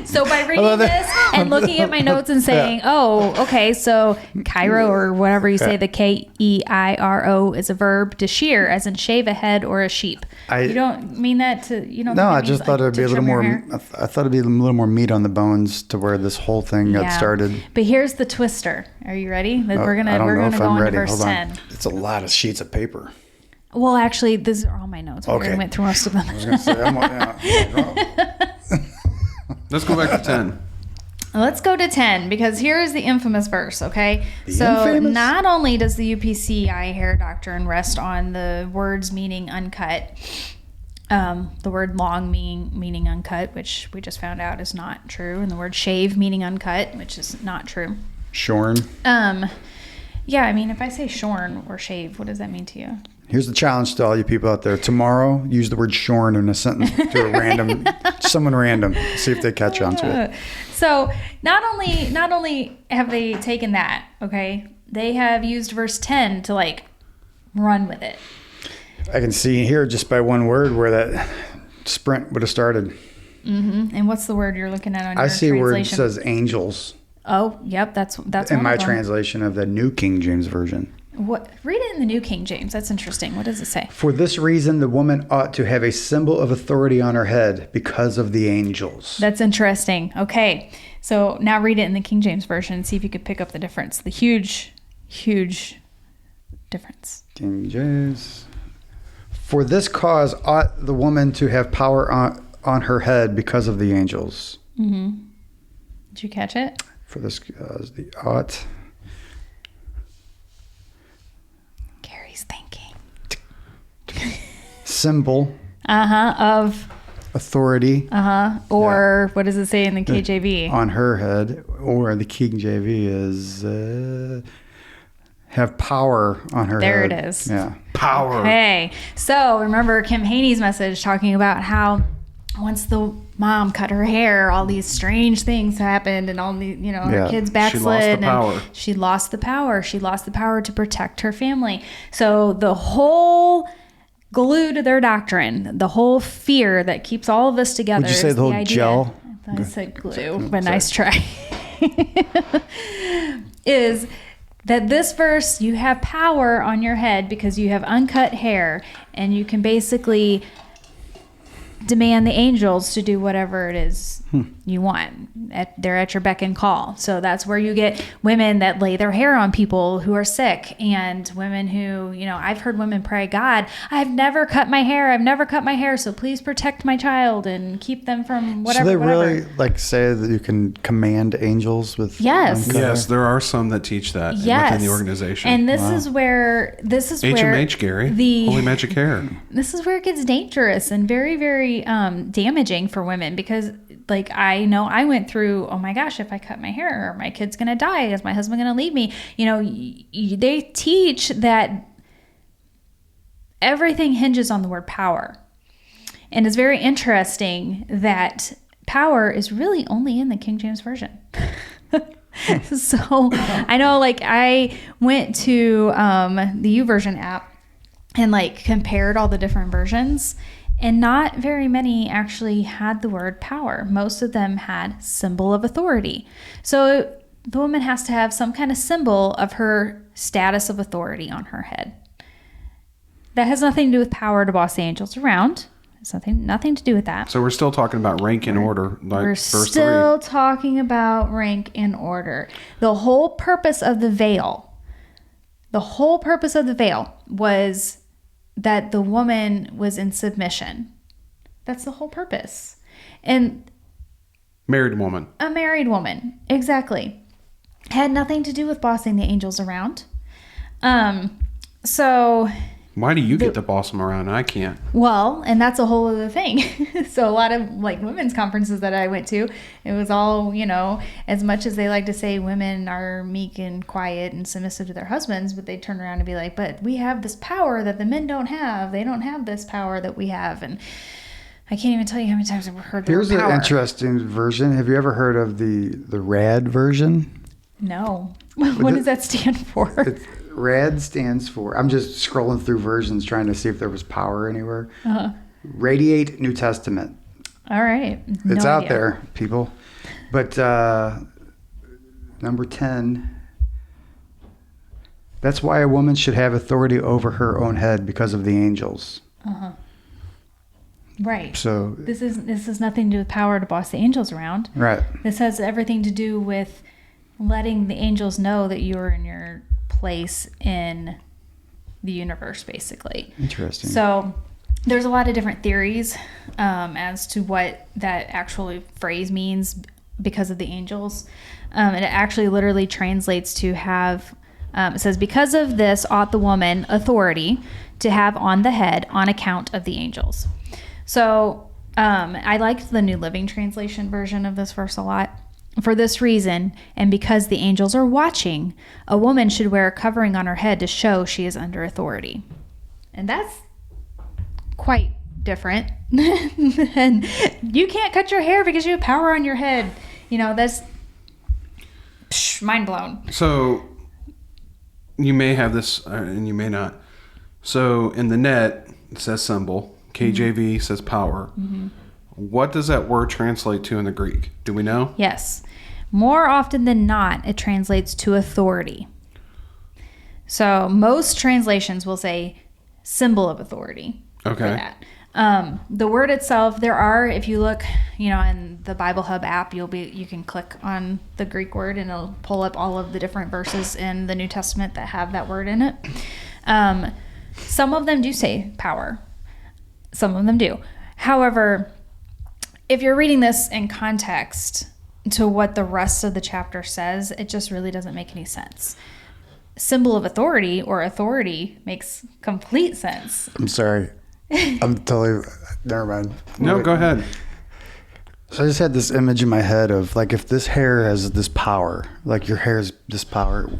[SPEAKER 1] So by reading this and looking at my notes and saying, oh, okay, so Cairo, or whatever you say, the Keiro is a verb, to shear, as in shave a head or a sheep. You don't mean that to,
[SPEAKER 2] No, I just thought it'd be a little more, I thought it'd be a little more meat on the bones to where this whole thing got started.
[SPEAKER 1] But here's the twister. Are you ready? We're gonna go into verse 10.
[SPEAKER 2] It's a lot of sheets of paper.
[SPEAKER 1] Well, actually, these are all my notes. We already went through most of them.
[SPEAKER 2] I was going to say,
[SPEAKER 3] Let's go back to 10.
[SPEAKER 1] Let's go to 10 because here is the infamous verse, okay?
[SPEAKER 2] Infamous?
[SPEAKER 1] Not only does the UPCI hair doctrine rest on the words meaning uncut, the word long meaning uncut, which we just found out is not true, and the word shave meaning uncut, which is not true.
[SPEAKER 2] Shorn.
[SPEAKER 1] Yeah, I mean, if I say shorn or shave, what does that mean to you?
[SPEAKER 2] Here's the challenge to all you people out there. Tomorrow, use the word shorn in a sentence to someone random. See if they catch on to it.
[SPEAKER 1] So not only have they taken that, okay, they have used verse 10 to like run with it.
[SPEAKER 2] I can see here just by one word where that sprint would have started.
[SPEAKER 1] Mm-hmm. And what's the word you're looking at on your
[SPEAKER 2] translation? I see
[SPEAKER 1] translation?
[SPEAKER 2] where it says angels.
[SPEAKER 1] Oh, yep, that's
[SPEAKER 2] in my translation of the New King James Version.
[SPEAKER 1] What? Read it in the New King James. That's interesting. What does it say?
[SPEAKER 2] For this reason, the woman ought to have a symbol of authority on her head because of the angels.
[SPEAKER 1] That's interesting. Okay, so now read it in the King James Version and see if you could pick up the difference. The huge difference.
[SPEAKER 2] King James. For this cause ought the woman to have power on her head because of the angels.
[SPEAKER 1] Mm-hmm. Did you catch it?
[SPEAKER 2] For this cause the ought.
[SPEAKER 1] Gary's thinking.
[SPEAKER 2] Symbol.
[SPEAKER 1] Of.
[SPEAKER 2] Authority.
[SPEAKER 1] Or what does it say in the KJV?
[SPEAKER 2] On her head. Or the King JV is have power on her head.
[SPEAKER 1] There it is.
[SPEAKER 2] Yeah.
[SPEAKER 3] Power.
[SPEAKER 1] Okay. So remember Kim Haney's message talking about how once the mom cut her hair, all these strange things happened, and all the her kids backslid, she lost the power. She lost the power to protect her family. So the whole glue to their doctrine, the whole fear that keeps all of us together.
[SPEAKER 2] Would you say the whole gel?
[SPEAKER 1] I thought I said glue, but nice try. Is that this verse, you have power on your head because you have uncut hair, and you can basically demand the angels to do whatever it is you want. They're at your beck and call. So that's where you get women that lay their hair on people who are sick, and women who, I've heard women pray, God, I've never cut my hair, so please protect my child and keep them from whatever.
[SPEAKER 2] So they really say that you can command angels with
[SPEAKER 1] Yes.
[SPEAKER 3] Yes, there are some that teach that within the organization.
[SPEAKER 1] And this is where
[SPEAKER 3] HMH, Gary, Holy Magic Hair.
[SPEAKER 1] This is where it gets dangerous and very, very damaging for women, because I know I went through, oh my gosh, if I cut my hair, my kid's going to die. Is my husband going to leave me? They teach that everything hinges on the word power. And it's very interesting that power is really only in the King James Version. So I know I went to the YouVersion app and compared all the different versions. And not very many actually had the word power. Most of them had symbol of authority. So the woman has to have some kind of symbol of her status of authority on her head. That has nothing to do with power to boss the angels around. It's nothing to do with that.
[SPEAKER 3] So we're still talking about rank and order.
[SPEAKER 1] We're still talking about rank and order. The whole purpose of the veil was that the woman was in submission. That's the whole purpose. And
[SPEAKER 3] married woman.
[SPEAKER 1] A married woman. Exactly. Had nothing to do with bossing the angels around. So
[SPEAKER 3] why do you get to boss them around and I can't?
[SPEAKER 1] Well, and that's a whole other thing. So a lot of women's conferences that I went to, it was all, as much as they like to say women are meek and quiet and submissive to their husbands, but they turn around and be like, but we have this power that the men don't have. They don't have this power that we have. And I can't even tell you how many times I've heard the word power.
[SPEAKER 2] Here's an interesting version. Have you ever heard of the RAD version?
[SPEAKER 1] No. What does that stand for?
[SPEAKER 2] RAD stands for, I'm just scrolling through versions trying to see if there was power anywhere. Radiate New Testament.
[SPEAKER 1] All right.
[SPEAKER 2] It's out there, people. But number 10, that's why a woman should have authority over her own head because of the angels.
[SPEAKER 1] Right.
[SPEAKER 2] So
[SPEAKER 1] this is nothing to do with power to boss the angels around.
[SPEAKER 2] Right.
[SPEAKER 1] This has everything to do with letting the angels know that you are in your place in the universe, basically.
[SPEAKER 2] Interesting.
[SPEAKER 1] So there's a lot of different theories as to what that actual phrase means because of the angels. And it actually literally translates to have, it says, because of this ought the woman authority to have on the head on account of the angels. So I liked the New Living Translation version of this verse a lot. For this reason, and because the angels are watching, a woman should wear a covering on her head to show she is under authority. And that's quite different. And you can't cut your hair because you have power on your head. That's mind blown.
[SPEAKER 3] So you may have this and you may not. So in the net, it says symbol. KJV says power. Mm-hmm. What does that word translate to in the Greek? Do we know?
[SPEAKER 1] Yes. More often than not, it translates to authority. So most translations will say symbol of authority.
[SPEAKER 3] Okay.
[SPEAKER 1] For that. The word itself, there are, if you look, in the Bible Hub app, you can click on the Greek word and it'll pull up all of the different verses in the New Testament that have that word in it. Some of them do say power. Some of them do. However, if you're reading this in context to what the rest of the chapter says, it just really doesn't make any sense. Symbol of authority or authority makes complete sense.
[SPEAKER 2] I'm sorry. I'm totally... Never mind.
[SPEAKER 3] No, go ahead.
[SPEAKER 2] So I just had this image in my head of, like, if this hair has this power, like your hair has this power.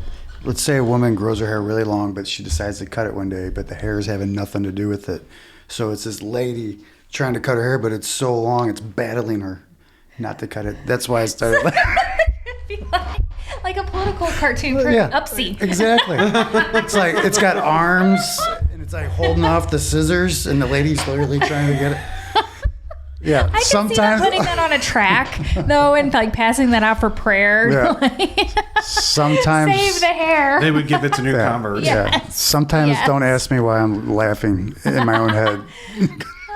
[SPEAKER 2] Let's say a woman grows her hair really long, but she decides to cut it one day, but the hair is having nothing to do with it. So it's this lady trying to cut her hair, but it's so long, it's battling her not to cut it. That's why I started
[SPEAKER 1] like a political cartoon for Upsy.
[SPEAKER 2] Exactly. It's like, it's got arms, and it's like holding off the scissors, and the lady's literally trying to get it. Yeah,
[SPEAKER 1] I can see them putting that on a track, though, and like passing that out for prayer.
[SPEAKER 2] Yeah. Sometimes
[SPEAKER 1] save the hair.
[SPEAKER 3] They would give it to new converts.
[SPEAKER 2] Yeah. Sometimes don't ask me why I'm laughing in my own head.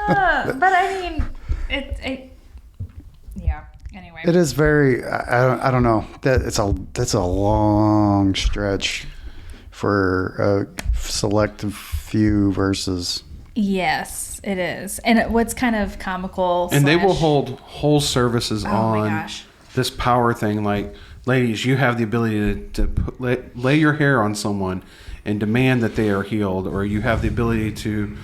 [SPEAKER 1] But I mean, Anyway,
[SPEAKER 2] it is very. I don't know. That's a long stretch for a selective few verses.
[SPEAKER 1] Yes, it is. And what's kind of comical.
[SPEAKER 3] And they will hold whole services on this power thing. Like, ladies, you have the ability to lay your hair on someone and demand that they are healed, or you have the ability to.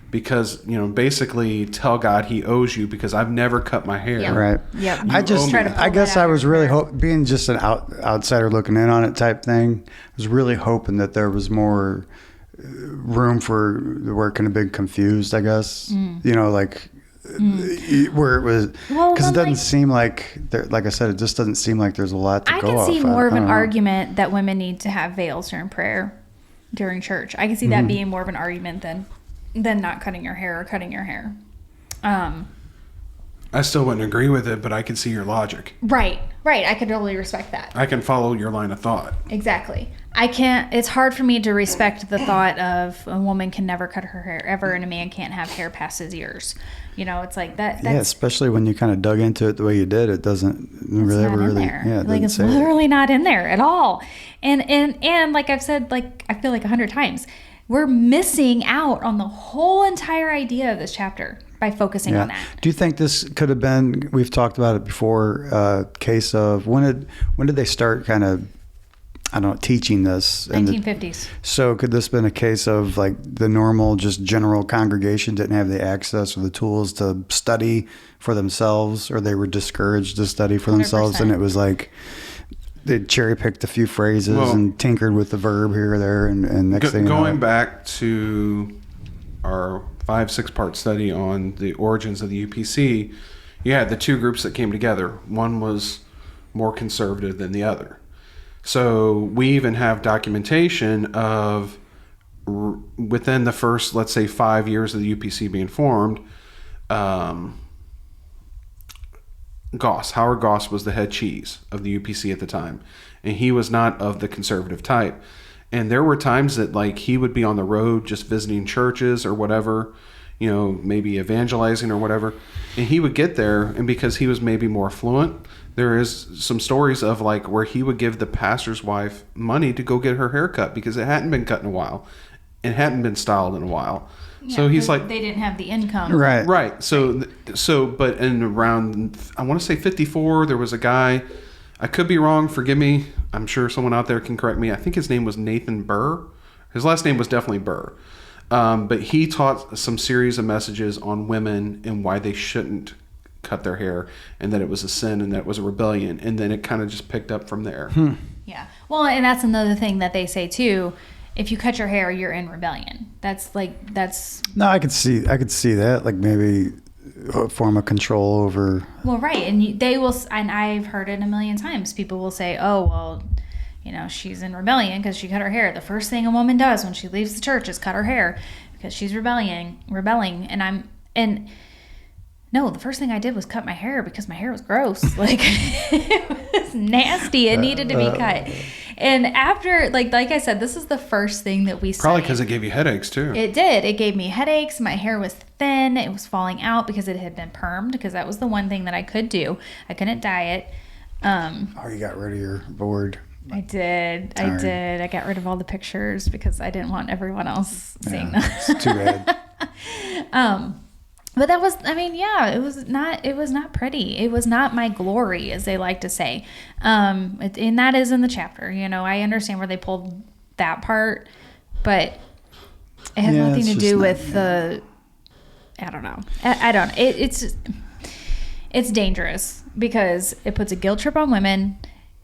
[SPEAKER 3] Because, basically tell God he owes you because I've never cut my hair.
[SPEAKER 1] Yep.
[SPEAKER 2] Right.
[SPEAKER 1] Yep.
[SPEAKER 2] I guess I was really being just an outsider looking in on it type thing. I was really hoping that there was more room for where it could have been confused, I guess. Where it was, because it doesn't seem like like I said, it just doesn't seem like there's a lot to go off.
[SPEAKER 1] I can see more of an argument that women need to have veils during prayer during church. I can see that being more of an argument than not cutting your hair or cutting your hair.
[SPEAKER 3] I still wouldn't agree with it, but I can see your logic.
[SPEAKER 1] Right. I could totally respect that.
[SPEAKER 3] I can follow your line of thought.
[SPEAKER 1] Exactly. It's hard for me to respect the thought of a woman can never cut her hair ever and a man can't have hair past his ears. It's like that.
[SPEAKER 2] Yeah, especially when you kind of dug into it the way you did. It doesn't really ever really. Yeah,
[SPEAKER 1] it's literally not in there at all. And like I've said, like I feel like 100 times. We're missing out on the whole entire idea of this chapter by focusing on that.
[SPEAKER 2] Do you think this could have been, we've talked about it before, case of when did they start kind of, teaching this?
[SPEAKER 1] 1950s.
[SPEAKER 2] So could this have been a case of like the normal, just general congregation didn't have the access or the tools to study for themselves, or they were discouraged to study for themselves,
[SPEAKER 1] 100%.
[SPEAKER 2] and it was like, they cherry picked a few phrases and tinkered with the verb here or there, and next thing you know.
[SPEAKER 3] Going back to our 5-6 part study on the origins of the UPC, you had the two groups that came together. One was more conservative than the other. So we even have documentation of within the first, let's say, 5 years of the UPC being formed, Howard Goss was the head cheese of the UPC at the time, and he was not of the conservative type. And there were times that like he would be on the road just visiting churches or whatever, maybe evangelizing or whatever, and he would get there, and because he was maybe more fluent, there is some stories of like where he would give the pastor's wife money to go get her hair cut because it hadn't been cut in a while. and hadn't been styled in a while.
[SPEAKER 1] Yeah,
[SPEAKER 3] so he's like,
[SPEAKER 1] they didn't have the income.
[SPEAKER 2] Right.
[SPEAKER 3] So, but in around, I want to say 54, there was a guy, I could be wrong, forgive me. I'm sure someone out there can correct me. I think his name was Nathan Burr. His last name was definitely Burr. But he taught some series of messages on women and why they shouldn't cut their hair, and that it was a sin and that it was a rebellion. And then it kind of just picked up from there.
[SPEAKER 1] Yeah. Well, and that's another thing that they say too. If you cut your hair, you're in rebellion. That's.
[SPEAKER 2] No, I could see that, like maybe a form of control over.
[SPEAKER 1] Well, right, and they will, and I've heard it a million times. People will say, "Oh, well, she's in rebellion because she cut her hair." The first thing a woman does when she leaves the church is cut her hair because she's rebelling. No, the first thing I did was cut my hair because my hair was gross. Like, it was nasty. It needed to be cut. And after, like I said, this is the first thing that we
[SPEAKER 3] Probably because it gave you headaches, too.
[SPEAKER 1] It did. It gave me headaches. My hair was thin. It was falling out because it had been permed, because that was the one thing that I could do. I couldn't dye it.
[SPEAKER 2] You got rid of your board.
[SPEAKER 1] I did.
[SPEAKER 2] Darn.
[SPEAKER 1] I did. I got rid of all the pictures because I didn't want everyone else seeing that.
[SPEAKER 2] It's too bad.
[SPEAKER 1] But that was, it was not pretty. It was not my glory, as they like to say. And that is in the chapter. I understand where they pulled that part, but it has nothing to do with the, I don't know. I don't, it's dangerous because it puts a guilt trip on women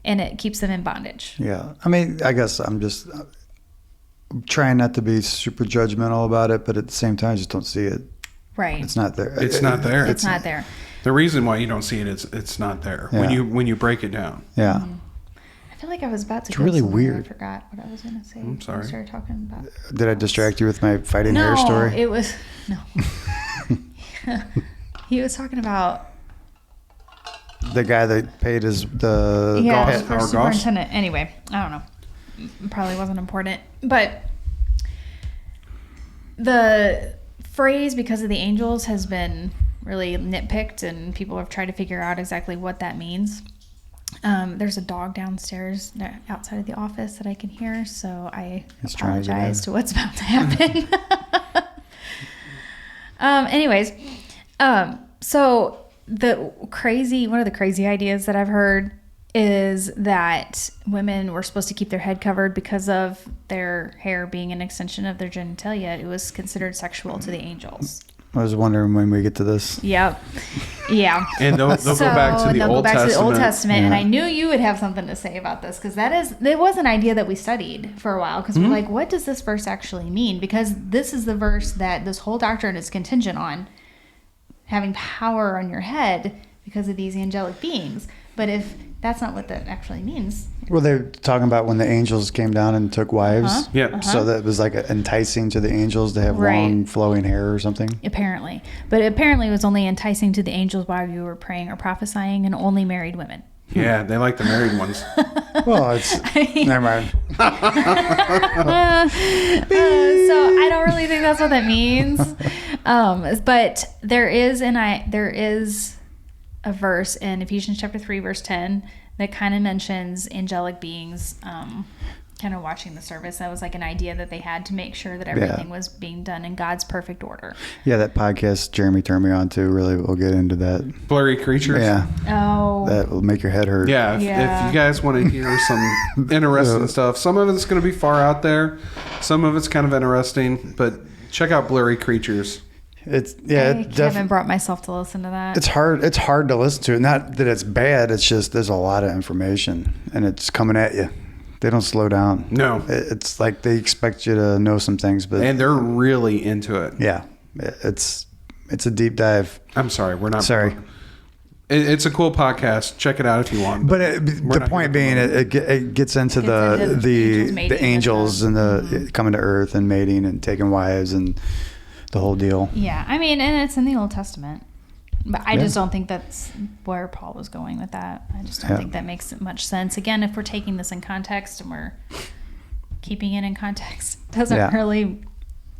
[SPEAKER 1] and it keeps them in bondage.
[SPEAKER 2] Yeah. I guess I'm just trying not to be super judgmental about it, but at the same time, I just don't see it.
[SPEAKER 1] Right.
[SPEAKER 2] It's not there.
[SPEAKER 3] It's not there.
[SPEAKER 1] It's not there.
[SPEAKER 3] The reason why you don't see it is it's not there when you break it down.
[SPEAKER 2] Yeah.
[SPEAKER 1] Mm-hmm. I feel like I was about to.
[SPEAKER 2] It's really weird.
[SPEAKER 1] I forgot what I was going to say.
[SPEAKER 3] I'm sorry.
[SPEAKER 1] I started talking about.
[SPEAKER 2] Did I distract you with my fighting hair story?
[SPEAKER 1] No, it was no. He was talking about
[SPEAKER 2] the guy that paid the
[SPEAKER 1] first superintendent. Anyway, I don't know. It probably wasn't important, but the phrase "because of the angels" has been really nitpicked, and people have tried to figure out exactly what that means. There's a dog downstairs outside of the office that I can hear, so I apologize to what's about to happen. So one of the crazy ideas that I've heard is that women were supposed to keep their head covered because of their hair being an extension of their genitalia. It was considered sexual to the angels.
[SPEAKER 2] I was wondering when we get to this.
[SPEAKER 1] Yep. Yeah.
[SPEAKER 3] And they'll go back to the Old Testament.
[SPEAKER 1] And I knew you would have something to say about this, because it was an idea that we studied for a while, because we're like, what does this verse actually mean? Because this is the verse that this whole doctrine is contingent on having power on your head because of these angelic beings. But if that's not what that actually means.
[SPEAKER 2] Well, they're talking about when the angels came down and took wives.
[SPEAKER 1] Uh-huh.
[SPEAKER 3] Yeah.
[SPEAKER 1] Uh-huh.
[SPEAKER 2] So that was like enticing to the angels to have long flowing hair or something.
[SPEAKER 1] Apparently. But apparently it was only enticing to the angels while you were praying or prophesying, and only married women.
[SPEAKER 3] Yeah, they like the married ones.
[SPEAKER 2] Well, never mind.
[SPEAKER 1] So I don't really think that's what that means. But there is a verse in Ephesians chapter 3, verse 10 that kind of mentions angelic beings kind of watching the service. That was like an idea that they had to make sure that everything was being done in God's perfect order. Yeah,
[SPEAKER 2] that podcast Jeremy turned me on to, really will get into that.
[SPEAKER 3] Blurry creatures?
[SPEAKER 2] Yeah.
[SPEAKER 1] Oh.
[SPEAKER 2] That will make your head hurt.
[SPEAKER 3] Yeah. If you guys want to hear some interesting stuff, some of it's going to be far out there. Some of it's kind of interesting, but check out Blurry Creatures.
[SPEAKER 1] I haven't brought myself to listen to that.
[SPEAKER 2] It's hard to listen to. Not that it's bad. It's just there's a lot of information and it's coming at you. They don't slow down. No. It's like they expect you to know some things, and
[SPEAKER 3] they're really into it.
[SPEAKER 2] Yeah. It's a deep dive.
[SPEAKER 3] I'm sorry. We're not.
[SPEAKER 2] Sorry.
[SPEAKER 3] It's a cool podcast. Check it out if you want.
[SPEAKER 2] But the point being, it gets into the angels and the coming to earth and mating and taking wives and the whole deal.
[SPEAKER 1] Yeah, and it's in the Old Testament, but I just don't think that's where Paul was going with that. I just don't think that makes much sense. Again, if we're taking this in context and we're keeping it in context, it doesn't really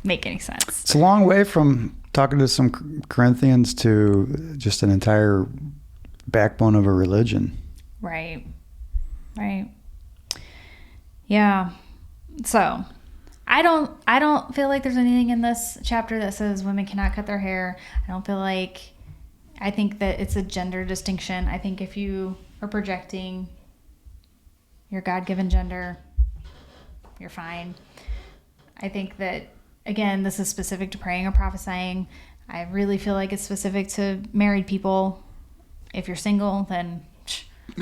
[SPEAKER 1] make any sense.
[SPEAKER 2] It's a long way from talking to some Corinthians to just an entire backbone of a religion. Right.
[SPEAKER 1] Yeah. So I don't feel like there's anything in this chapter that says women cannot cut their hair. I think that it's a gender distinction. I think if you are projecting your God-given gender, you're fine. I think that, again, this is specific to praying or prophesying. I really feel like it's specific to married people. If you're single, then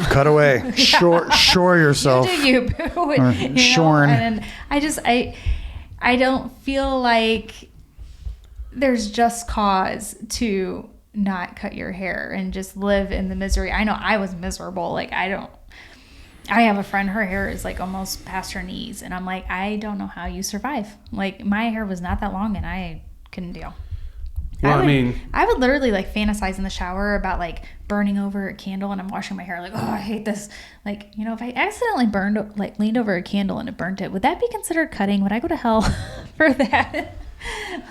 [SPEAKER 2] cut away. Yeah. Shore yourself.
[SPEAKER 1] You do you.
[SPEAKER 2] Shorn.
[SPEAKER 1] And I don't feel like there's just cause to not cut your hair and just live in the misery. I know I was miserable. Like, I have a friend, her hair is like almost past her knees. And I'm like, I don't know how you survive. Like, my hair was not that long and I couldn't deal.
[SPEAKER 3] Well,
[SPEAKER 1] I would literally like fantasize in the shower about like burning over a candle and I'm washing my hair like, oh, I hate this. Like, you know, if I accidentally leaned over a candle and it burnt it, would that be considered cutting? Would I go to hell for that?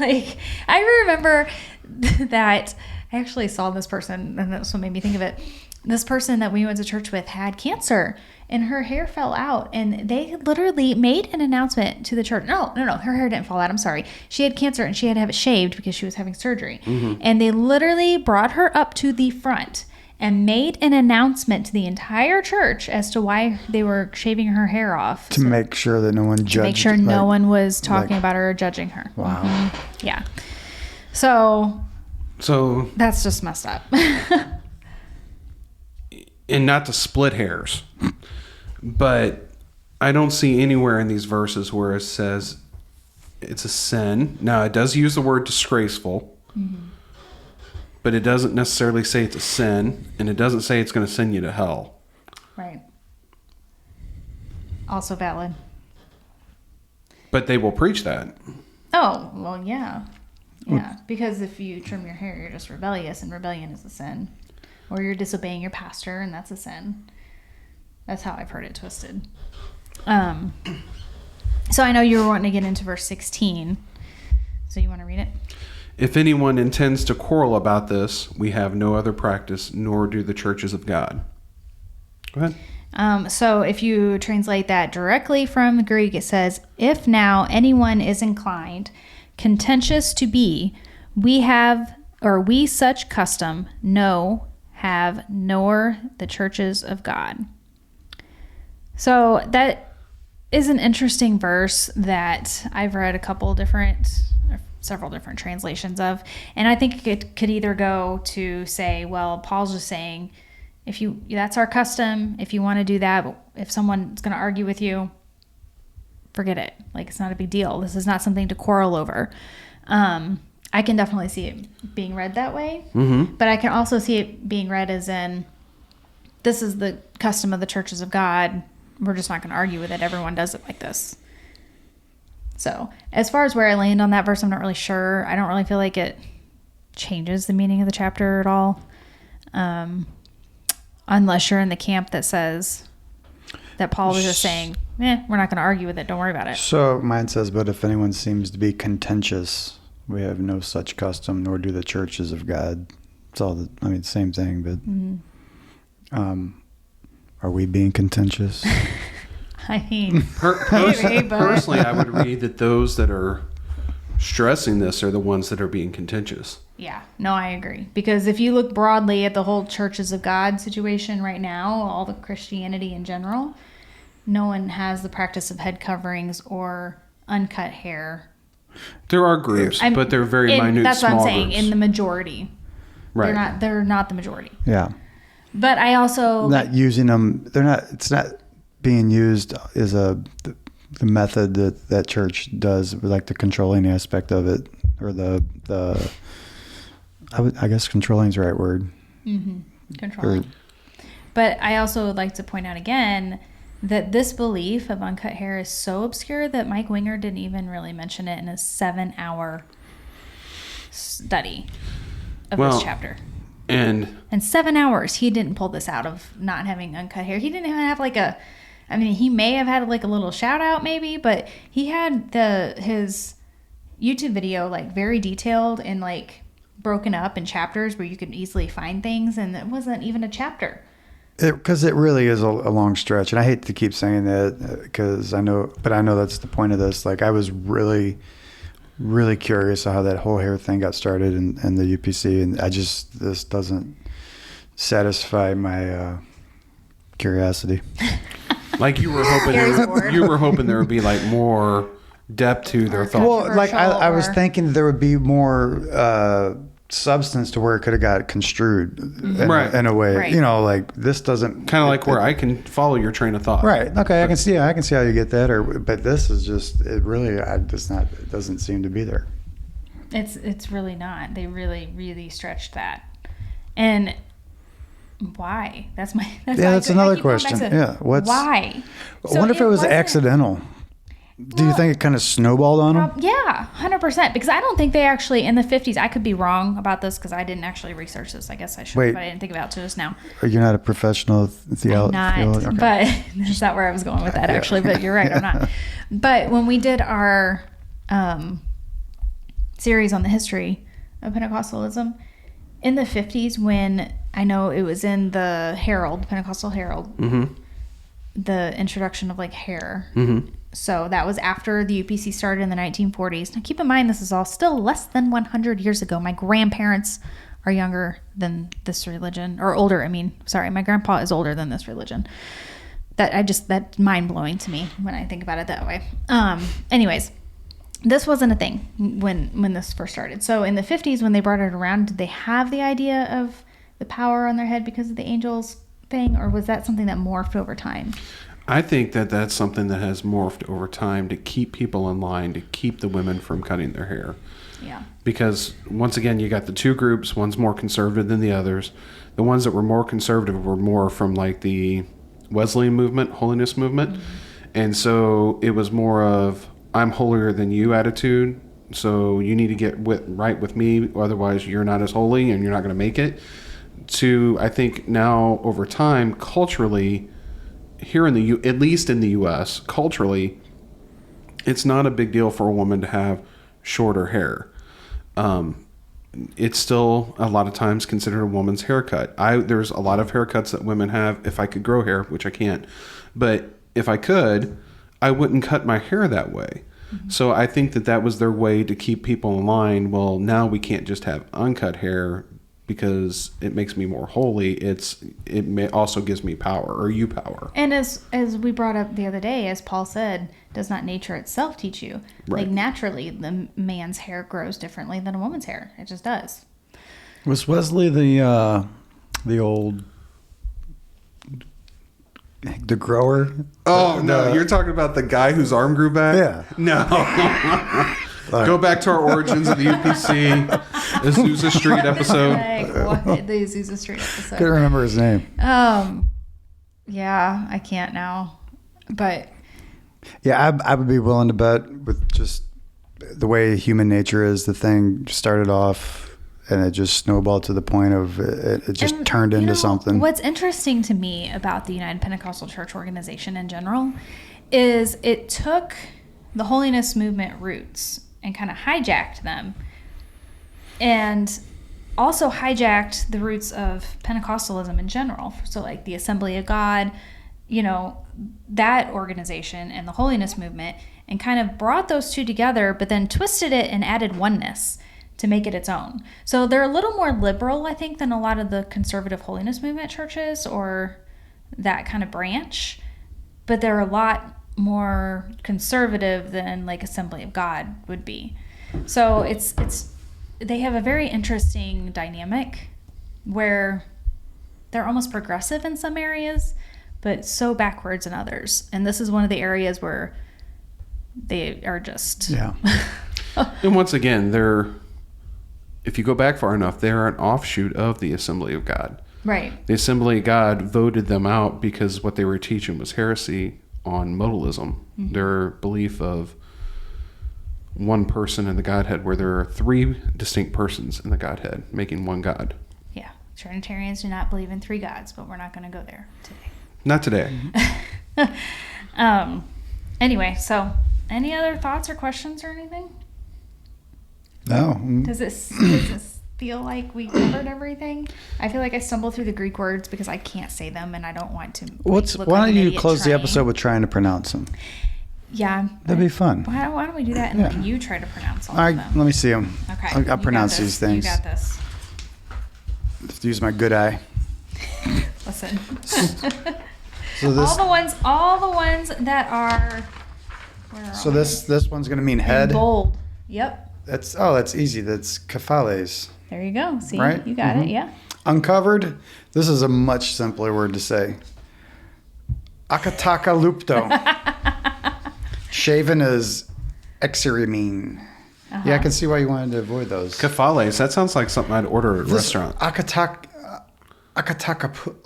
[SPEAKER 1] Like, I remember that I actually saw this person, and that's what made me think of it. This person that we went to church with had cancer and her hair fell out, and they literally made an announcement to the church. No, her hair didn't fall out. I'm sorry. She had cancer and she had to have it shaved because she was having surgery. Mm-hmm. And they literally brought her up to the front and made an announcement to the entire church as to why they were shaving her hair off.
[SPEAKER 2] To make sure that no one judged.
[SPEAKER 1] To make sure no one was talking about her or judging her.
[SPEAKER 2] Wow.
[SPEAKER 1] Mm-hmm. Yeah. So that's just messed up.
[SPEAKER 3] And not to split hairs, but I don't see anywhere in these verses where it says it's a sin. Now, it does use the word disgraceful, mm-hmm. but it doesn't necessarily say it's a sin, and it doesn't say it's going to send you to hell.
[SPEAKER 1] Right. Also valid.
[SPEAKER 3] But they will preach that.
[SPEAKER 1] Oh, well, yeah. Yeah, because if you trim your hair, you're just rebellious, and rebellion is a sin. Or you're disobeying your pastor, and that's a sin. That's how I've heard it twisted. So I know you were wanting to get into verse 16. So you want to read it?
[SPEAKER 3] If anyone intends to quarrel about this, we have no other practice, nor do the churches of God. Go ahead.
[SPEAKER 1] So if you translate that directly from the Greek, it says, if now anyone is inclined, contentious to be, we such custom, have nor the churches of God. So that is an interesting verse that I've read several different translations of, and I think it could either go to say, well, Paul's just saying, that's our custom. If you want to do that, but if someone's going to argue with you, forget it. Like, it's not a big deal. This is not something to quarrel over. I can definitely see it being read that way, mm-hmm. but I can also see it being read as in, this is the custom of the churches of God. We're just not going to argue with it. Everyone does it like this. So as far as where I land on that verse, I'm not really sure. I don't really feel like it changes the meaning of the chapter at all. Unless you're in the camp that says that Paul was just saying, we're not going to argue with it. Don't worry about it.
[SPEAKER 2] So mine says, but if anyone seems to be contentious, we have no such custom, nor do the churches of God. It's all same thing, but mm-hmm. Are we being contentious?
[SPEAKER 1] I mean,
[SPEAKER 3] personally, I would read that those that are stressing this are the ones that are being contentious.
[SPEAKER 1] Yeah, no, I agree. Because if you look broadly at the whole churches of God situation right now, all the Christianity in general, no one has the practice of head coverings or uncut hair.
[SPEAKER 3] There are groups, but they're very minute,
[SPEAKER 1] that's
[SPEAKER 3] small
[SPEAKER 1] what I'm saying.
[SPEAKER 3] Groups.
[SPEAKER 1] In the majority,
[SPEAKER 2] right?
[SPEAKER 1] They're not the majority.
[SPEAKER 2] Yeah.
[SPEAKER 1] But I also
[SPEAKER 2] not using them. They're not. It's not being used as the method that church does, like the controlling aspect of it, or I guess controlling is the right word.
[SPEAKER 1] Mm-hmm. Controlling. But I also would like to point out again that this belief of uncut hair is so obscure that Mike Winger didn't even really mention it in a 7-hour study of this chapter.
[SPEAKER 3] And
[SPEAKER 1] in 7 hours, he didn't pull this out of not having uncut hair. He didn't even have he may have had like a little shout out maybe, but he had his YouTube video like very detailed and like broken up in chapters where you could easily find things, and it wasn't even a chapter.
[SPEAKER 2] Because it really is a long stretch, and I hate to keep saying that because I know that's the point of this. Like, I was really, really curious how that whole hair thing got started in the UPC, and this doesn't satisfy my curiosity.
[SPEAKER 3] Like you were hoping there would be like more depth to their thoughts.
[SPEAKER 2] Well, like I was thinking there would be more substance to where it could have got construed in a way.
[SPEAKER 1] Right.
[SPEAKER 2] Like this doesn't
[SPEAKER 3] kind of like where I can follow your train of thought.
[SPEAKER 2] Right. Okay. I can see how you get that. But this is just it doesn't seem to be there.
[SPEAKER 1] It's really not. They really, really stretched that. And why? That's
[SPEAKER 2] another question.
[SPEAKER 1] Why?
[SPEAKER 2] I wonder if it was accidental. Do you think it kind of snowballed on them?
[SPEAKER 1] Yeah, 100%. Because I don't think they actually, in the 50s, I could be wrong about this because I didn't actually research this. I guess I should, but I didn't think about it till just now.
[SPEAKER 2] You're not a professional theologian?
[SPEAKER 1] Not,
[SPEAKER 2] okay.
[SPEAKER 1] but that's not where I was going with that, actually. But you're right, I'm not. But when we did our series on the history of Pentecostalism, in the 50s, when I know it was in the Herald, Pentecostal Herald, the introduction of like hair. So that was after the UPC started in the 1940s. Now keep in mind, this is all still less than 100 years ago. My grandparents are younger than this religion, or older. My grandpa is older than this religion. That's mind blowing to me when I think about it that way. Anyways, this wasn't a thing when this first started. So in the 50s, when they brought it around, did they have the idea of the power on their head because of the angels thing, or was that something that morphed over time?
[SPEAKER 3] I think that that's something that has morphed over time to keep people in line, to keep the women from cutting their hair.
[SPEAKER 1] Yeah.
[SPEAKER 3] Because once again, you got the two groups. One's more conservative than the others. The ones that were more conservative were more from like the Wesleyan movement, holiness movement. And so it was more of, I'm holier than you attitude. So you need to get right with me. Otherwise you're not as holy and you're not going to make it. To, I think now over time, culturally, here at least in the U.S., culturally, it's not a big deal for a woman to have shorter hair. It's still a lot of times considered a woman's haircut. There's a lot of haircuts that women have. If I could grow hair, which I can't, but if I could, I wouldn't cut my hair that way. So I think that was their way to keep people in line. Well, now we can't just have uncut hair because it makes me more holy. Also gives me power, or you power.
[SPEAKER 1] And as we brought up the other day, as Paul said, does not nature itself teach you?
[SPEAKER 3] Right.
[SPEAKER 1] Like naturally, the man's hair grows differently than a woman's hair. It just does.
[SPEAKER 2] Was Wesley the old the grower?
[SPEAKER 3] Oh no, you're talking about the guy whose arm grew back?
[SPEAKER 2] Yeah.
[SPEAKER 3] No. Go back to our origins of the UPC, the Azusa Street episode.
[SPEAKER 1] The Azusa Street episode.
[SPEAKER 2] Couldn't remember his name.
[SPEAKER 1] Yeah, I can't now. But
[SPEAKER 2] yeah, I would be willing to bet with just the way human nature is. The thing started off and it just snowballed to the point of it just turned into something.
[SPEAKER 1] What's interesting to me about the United Pentecostal Church organization in general is it took the holiness movement roots and kind of hijacked them, and also hijacked the roots of Pentecostalism in general. So like the Assembly of God, that organization and the holiness movement, and kind of brought those two together, but then twisted it and added oneness to make it its own. So they're a little more liberal, I think, than a lot of the conservative holiness movement churches or that kind of branch, but they're a lot more conservative than like Assembly of God would be. So they have a very interesting dynamic where they're almost progressive in some areas, but so backwards in others. And this is one of the areas where they are just...
[SPEAKER 2] Yeah.
[SPEAKER 3] And once again, if you go back far enough, they're an offshoot of the Assembly of God.
[SPEAKER 1] Right.
[SPEAKER 3] The Assembly of God voted them out because what they were teaching was heresy on modalism, their belief of one person in the Godhead, where there are three distinct persons in the Godhead, making one God.
[SPEAKER 1] Yeah. Trinitarians do not believe in three gods, but we're not going to go there today.
[SPEAKER 3] Not today.
[SPEAKER 1] Anyway, so any other thoughts or questions or anything?
[SPEAKER 2] No.
[SPEAKER 1] Does this feel like we covered everything. I feel like I stumble through the Greek words because I can't say them and I don't want to.
[SPEAKER 2] Why don't you close the episode with trying to pronounce them?
[SPEAKER 1] Yeah.
[SPEAKER 2] That'd be fun.
[SPEAKER 1] Why don't we do that and let you try to pronounce all of them?
[SPEAKER 2] Let me see them.
[SPEAKER 1] Okay.
[SPEAKER 2] I'll pronounce these things.
[SPEAKER 1] You got this.
[SPEAKER 2] Let's use my good eye.
[SPEAKER 1] Listen.
[SPEAKER 2] So this,
[SPEAKER 1] all the ones that are.
[SPEAKER 2] So this one's gonna mean head.
[SPEAKER 1] In bold. Yep.
[SPEAKER 2] That's easy. That's kephales.
[SPEAKER 1] There you go. See,
[SPEAKER 2] right?
[SPEAKER 1] You got it. Yeah.
[SPEAKER 2] Uncovered. This is a much simpler word to say. Akataka lupto. Shaven is exerimine. Yeah, I can see why you wanted to avoid those.
[SPEAKER 3] Kephales. That sounds like something I'd order at a restaurant.
[SPEAKER 2] Akataka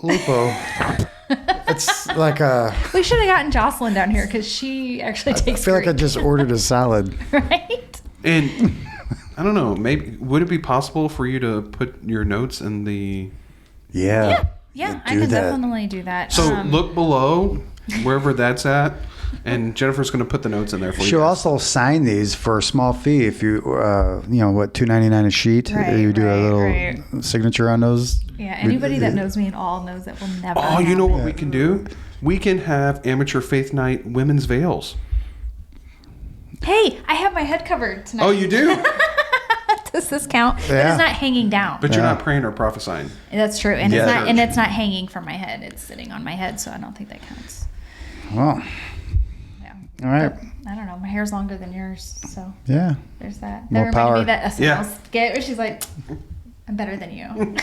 [SPEAKER 2] lupo. It's like a.
[SPEAKER 1] We should have gotten Jocelyn down here because she actually takes.
[SPEAKER 2] I feel like I just ordered a salad.
[SPEAKER 1] Right.
[SPEAKER 3] And I don't know. Maybe would it be possible for you to put your notes in the?
[SPEAKER 1] Yeah. I can definitely do that.
[SPEAKER 3] So look below wherever that's at, and Jennifer's going to put the notes in there for you.
[SPEAKER 2] She'll also sign these for a small fee if you, $2.99 a sheet.
[SPEAKER 1] Right,
[SPEAKER 2] you do a little signature on those.
[SPEAKER 1] Yeah, anybody that knows me at all knows that will never.
[SPEAKER 3] Oh, you know what we can do? We can have amateur faith night women's veils.
[SPEAKER 1] Hey, I have my head covered tonight.
[SPEAKER 3] Oh, you do?
[SPEAKER 1] Does this count?
[SPEAKER 2] Yeah.
[SPEAKER 1] But it's not hanging down.
[SPEAKER 3] But you're not praying or prophesying.
[SPEAKER 1] That's true, and it's not hanging from my head. It's sitting on my head, so I don't think that counts.
[SPEAKER 2] Well.
[SPEAKER 1] Yeah.
[SPEAKER 2] All right.
[SPEAKER 1] But, I don't know. My hair's longer than yours, so
[SPEAKER 2] yeah.
[SPEAKER 1] There's that.
[SPEAKER 2] More power.
[SPEAKER 1] Me that SNL skit where she's like, "I'm better than you."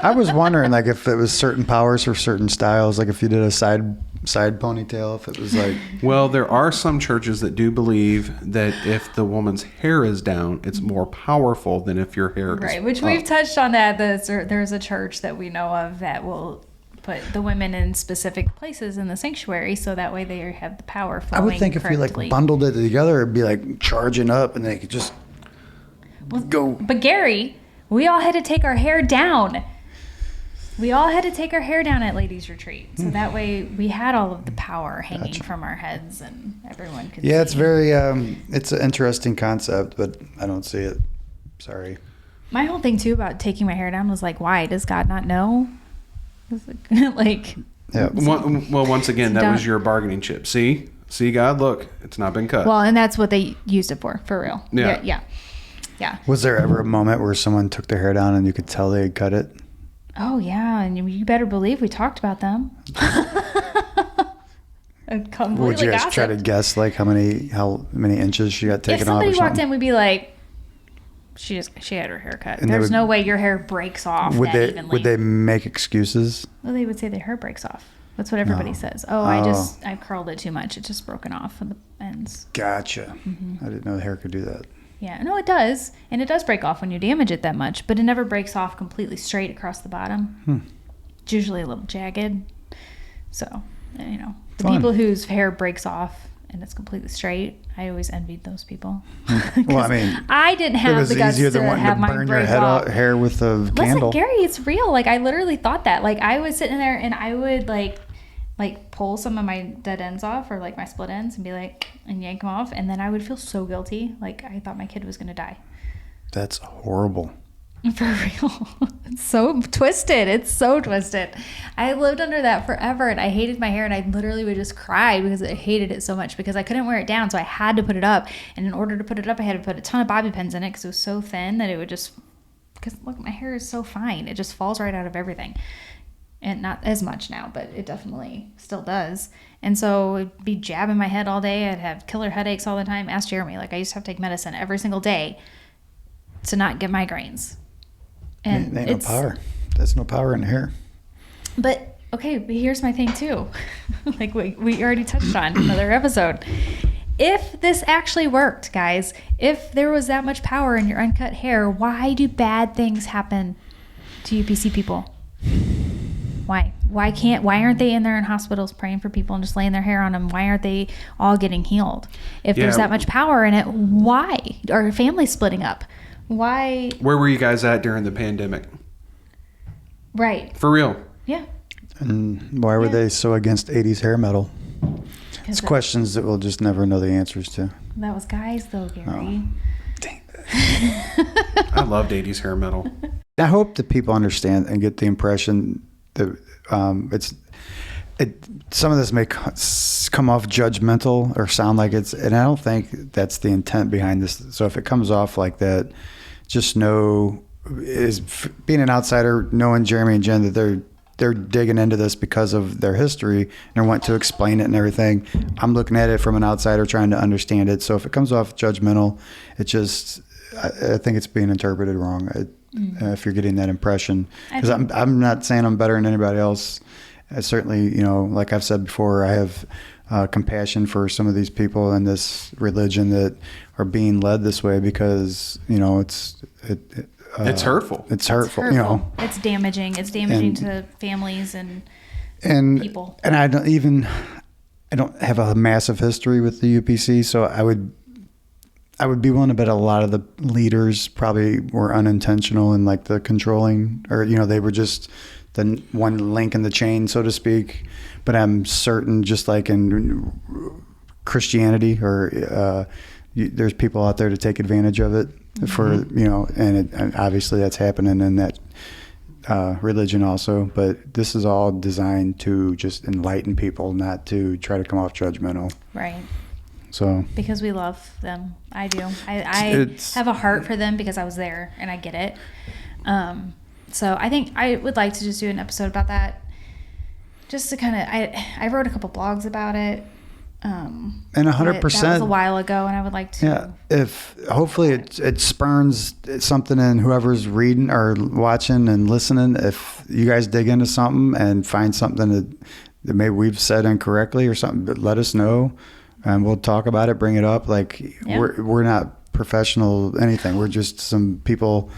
[SPEAKER 2] I was wondering, like, if it was certain powers for certain styles, like if you did a side ponytail, if it was like.
[SPEAKER 3] Well, there are some churches that do believe that if the woman's hair is down, it's more powerful than if your hair is
[SPEAKER 1] right. Which we've touched on that. There's a church that we know of that will put the women in specific places in the sanctuary so that way they have the power flowing.
[SPEAKER 2] I would think
[SPEAKER 1] correctly.
[SPEAKER 2] if you like bundled it together, it'd be like charging up, and they could just go.
[SPEAKER 1] But Gary, we all had to take our hair down. We all had to take our hair down at ladies' retreat, so that way we had all of the power hanging from our heads, and everyone could.
[SPEAKER 2] Yeah, it's very. It's an interesting concept, but I don't see it. Sorry.
[SPEAKER 1] My whole thing too about taking my hair down was like, why does God not know? Like.
[SPEAKER 2] Yeah.
[SPEAKER 3] Well, once again, that was your bargaining chip. See, God, look, it's not been cut.
[SPEAKER 1] Well, and that's what they used it for real. Yeah.
[SPEAKER 2] Was there ever a moment where someone took their hair down and you could tell they had cut it?
[SPEAKER 1] Oh yeah, and you better believe we talked about them.
[SPEAKER 2] Would you guys try to guess like how many inches she got taken off?
[SPEAKER 1] If somebody walked in, we'd be like, she had her hair cut. There's no way your hair breaks off evenly.
[SPEAKER 2] Would they make excuses?
[SPEAKER 1] Well, they would say their hair breaks off. That's what everybody says. Oh, I curled it too much. It just broken off at the ends.
[SPEAKER 2] Gotcha. Mm-hmm. I didn't know the hair could do that.
[SPEAKER 1] Yeah, no, it does. And it does break off when you damage it that much, but it never breaks off completely straight across the bottom. It's usually a little jagged. So, the people whose hair breaks off and it's completely straight, I always envied those people.
[SPEAKER 2] Well, I mean,
[SPEAKER 1] I didn't have the guts to have mine
[SPEAKER 2] burn
[SPEAKER 1] break
[SPEAKER 2] your
[SPEAKER 1] off.
[SPEAKER 2] hair with a candle.
[SPEAKER 1] Listen, Gary, it's real. Like, I literally thought that. Like, I was sitting there and I would like pull some of my dead ends off or like my split ends and be like, and yank them off. And then I would feel so guilty. Like I thought my kid was going to die.
[SPEAKER 2] That's horrible.
[SPEAKER 1] For real. It's so twisted. It's so twisted. I lived under that forever and I hated my hair and I literally would just cry because I hated it so much because I couldn't wear it down. So I had to put it up. And in order to put it up, I had to put a ton of bobby pins in it because it was so thin that it would just, because look, my hair is so fine. It just falls right out of everything. And not as much now, but it definitely still does. And so it'd be jabbing my head all day. I'd have killer headaches all the time. Ask Jeremy. Like I used to have to take medicine every single day to not get migraines. And
[SPEAKER 2] ain't no power. There's no power in hair.
[SPEAKER 1] But okay, but here's my thing too. Like we already touched on another episode. If this actually worked, guys, if there was that much power in your uncut hair, why do bad things happen to UPC people? Why aren't they in there in hospitals praying for people and just laying their hair on them? Why aren't they all getting healed? If there's that much power in it, why are families splitting up? Why?
[SPEAKER 3] Where were you guys at during the pandemic?
[SPEAKER 1] Right.
[SPEAKER 3] For real.
[SPEAKER 1] Yeah.
[SPEAKER 2] And why were they so against 80s hair metal? It's questions that we'll just never know the answers to.
[SPEAKER 1] That was guys though, Gary.
[SPEAKER 2] Oh. Dang.
[SPEAKER 3] I loved 80s hair metal.
[SPEAKER 2] I hope that people understand and get the impression that some of this may come off judgmental or sound like it's, and I don't think that's the intent behind this. So if it comes off like that, just know, being an outsider, knowing Jeremy and Jen, that they're digging into this because of their history and want to explain it and everything. I'm looking at it from an outsider trying to understand it. So if it comes off judgmental, I think it's being interpreted wrong. If you're getting that impression, because I'm not saying I'm better than anybody else. I certainly, like I've said before, I have compassion for some of these people in this religion that are being led this way because, it's
[SPEAKER 3] hurtful.
[SPEAKER 2] It's hurtful.
[SPEAKER 1] It's damaging. It's damaging to families and people. And
[SPEAKER 2] I don't have a massive history with the UPC, so I would be willing to bet a lot of the leaders probably were unintentional in like the controlling, or they were just the one link in the chain, so to speak. But I'm certain, just like in Christianity, or there's people out there to take advantage of it for, and obviously that's happening in that religion also. But this is all designed to just enlighten people, not to try to come off judgmental.
[SPEAKER 1] Right.
[SPEAKER 2] So
[SPEAKER 1] because we love them. I do. I have a heart for them because I was there and I get it. So I think I would like to just do an episode about that. Just to kind of, I wrote a couple blogs about it.
[SPEAKER 2] And 100%.
[SPEAKER 1] That was a while ago, and I would like to.
[SPEAKER 2] Yeah. If hopefully it spurns something in whoever's reading or watching and listening. If you guys dig into something and find something that maybe we've said incorrectly or something, let us know, and we'll talk about it, bring it up. We're not professional anything. We're just some people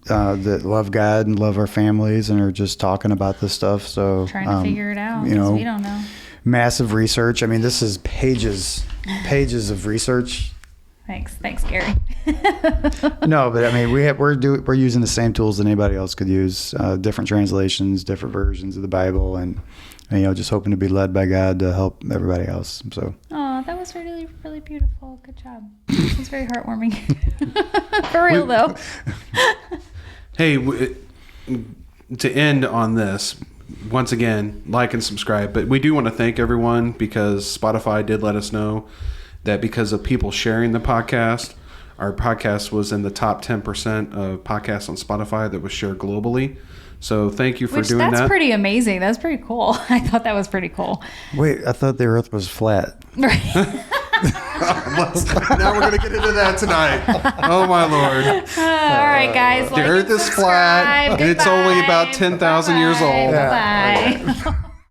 [SPEAKER 2] that love God and love our families and are just talking about this stuff. So
[SPEAKER 1] trying to figure it out because we don't know.
[SPEAKER 2] Massive research. I mean, this is pages of research.
[SPEAKER 1] Thanks, Gary.
[SPEAKER 2] No, but I mean, we're using the same tools that anybody else could use. Different translations, different versions of the Bible, and just hoping to be led by God to help everybody else. So.
[SPEAKER 1] Oh, that was really, really beautiful. Good job. It was very heartwarming. For real, though.
[SPEAKER 3] Hey, to end on this, once again, like and subscribe. But we do want to thank everyone because Spotify did let us know that because of people sharing the podcast, our podcast was in the top 10% of podcasts on Spotify that was shared globally. So thank you for doing that.
[SPEAKER 1] That's pretty amazing. That's pretty cool. I thought that was pretty cool.
[SPEAKER 2] Wait, I thought the earth was flat.
[SPEAKER 1] Right.
[SPEAKER 3] Now we're going to get into that tonight. Oh, my Lord.
[SPEAKER 1] All right, guys.
[SPEAKER 3] The earth is flat. It's only about 10,000 years old.
[SPEAKER 1] Bye-bye.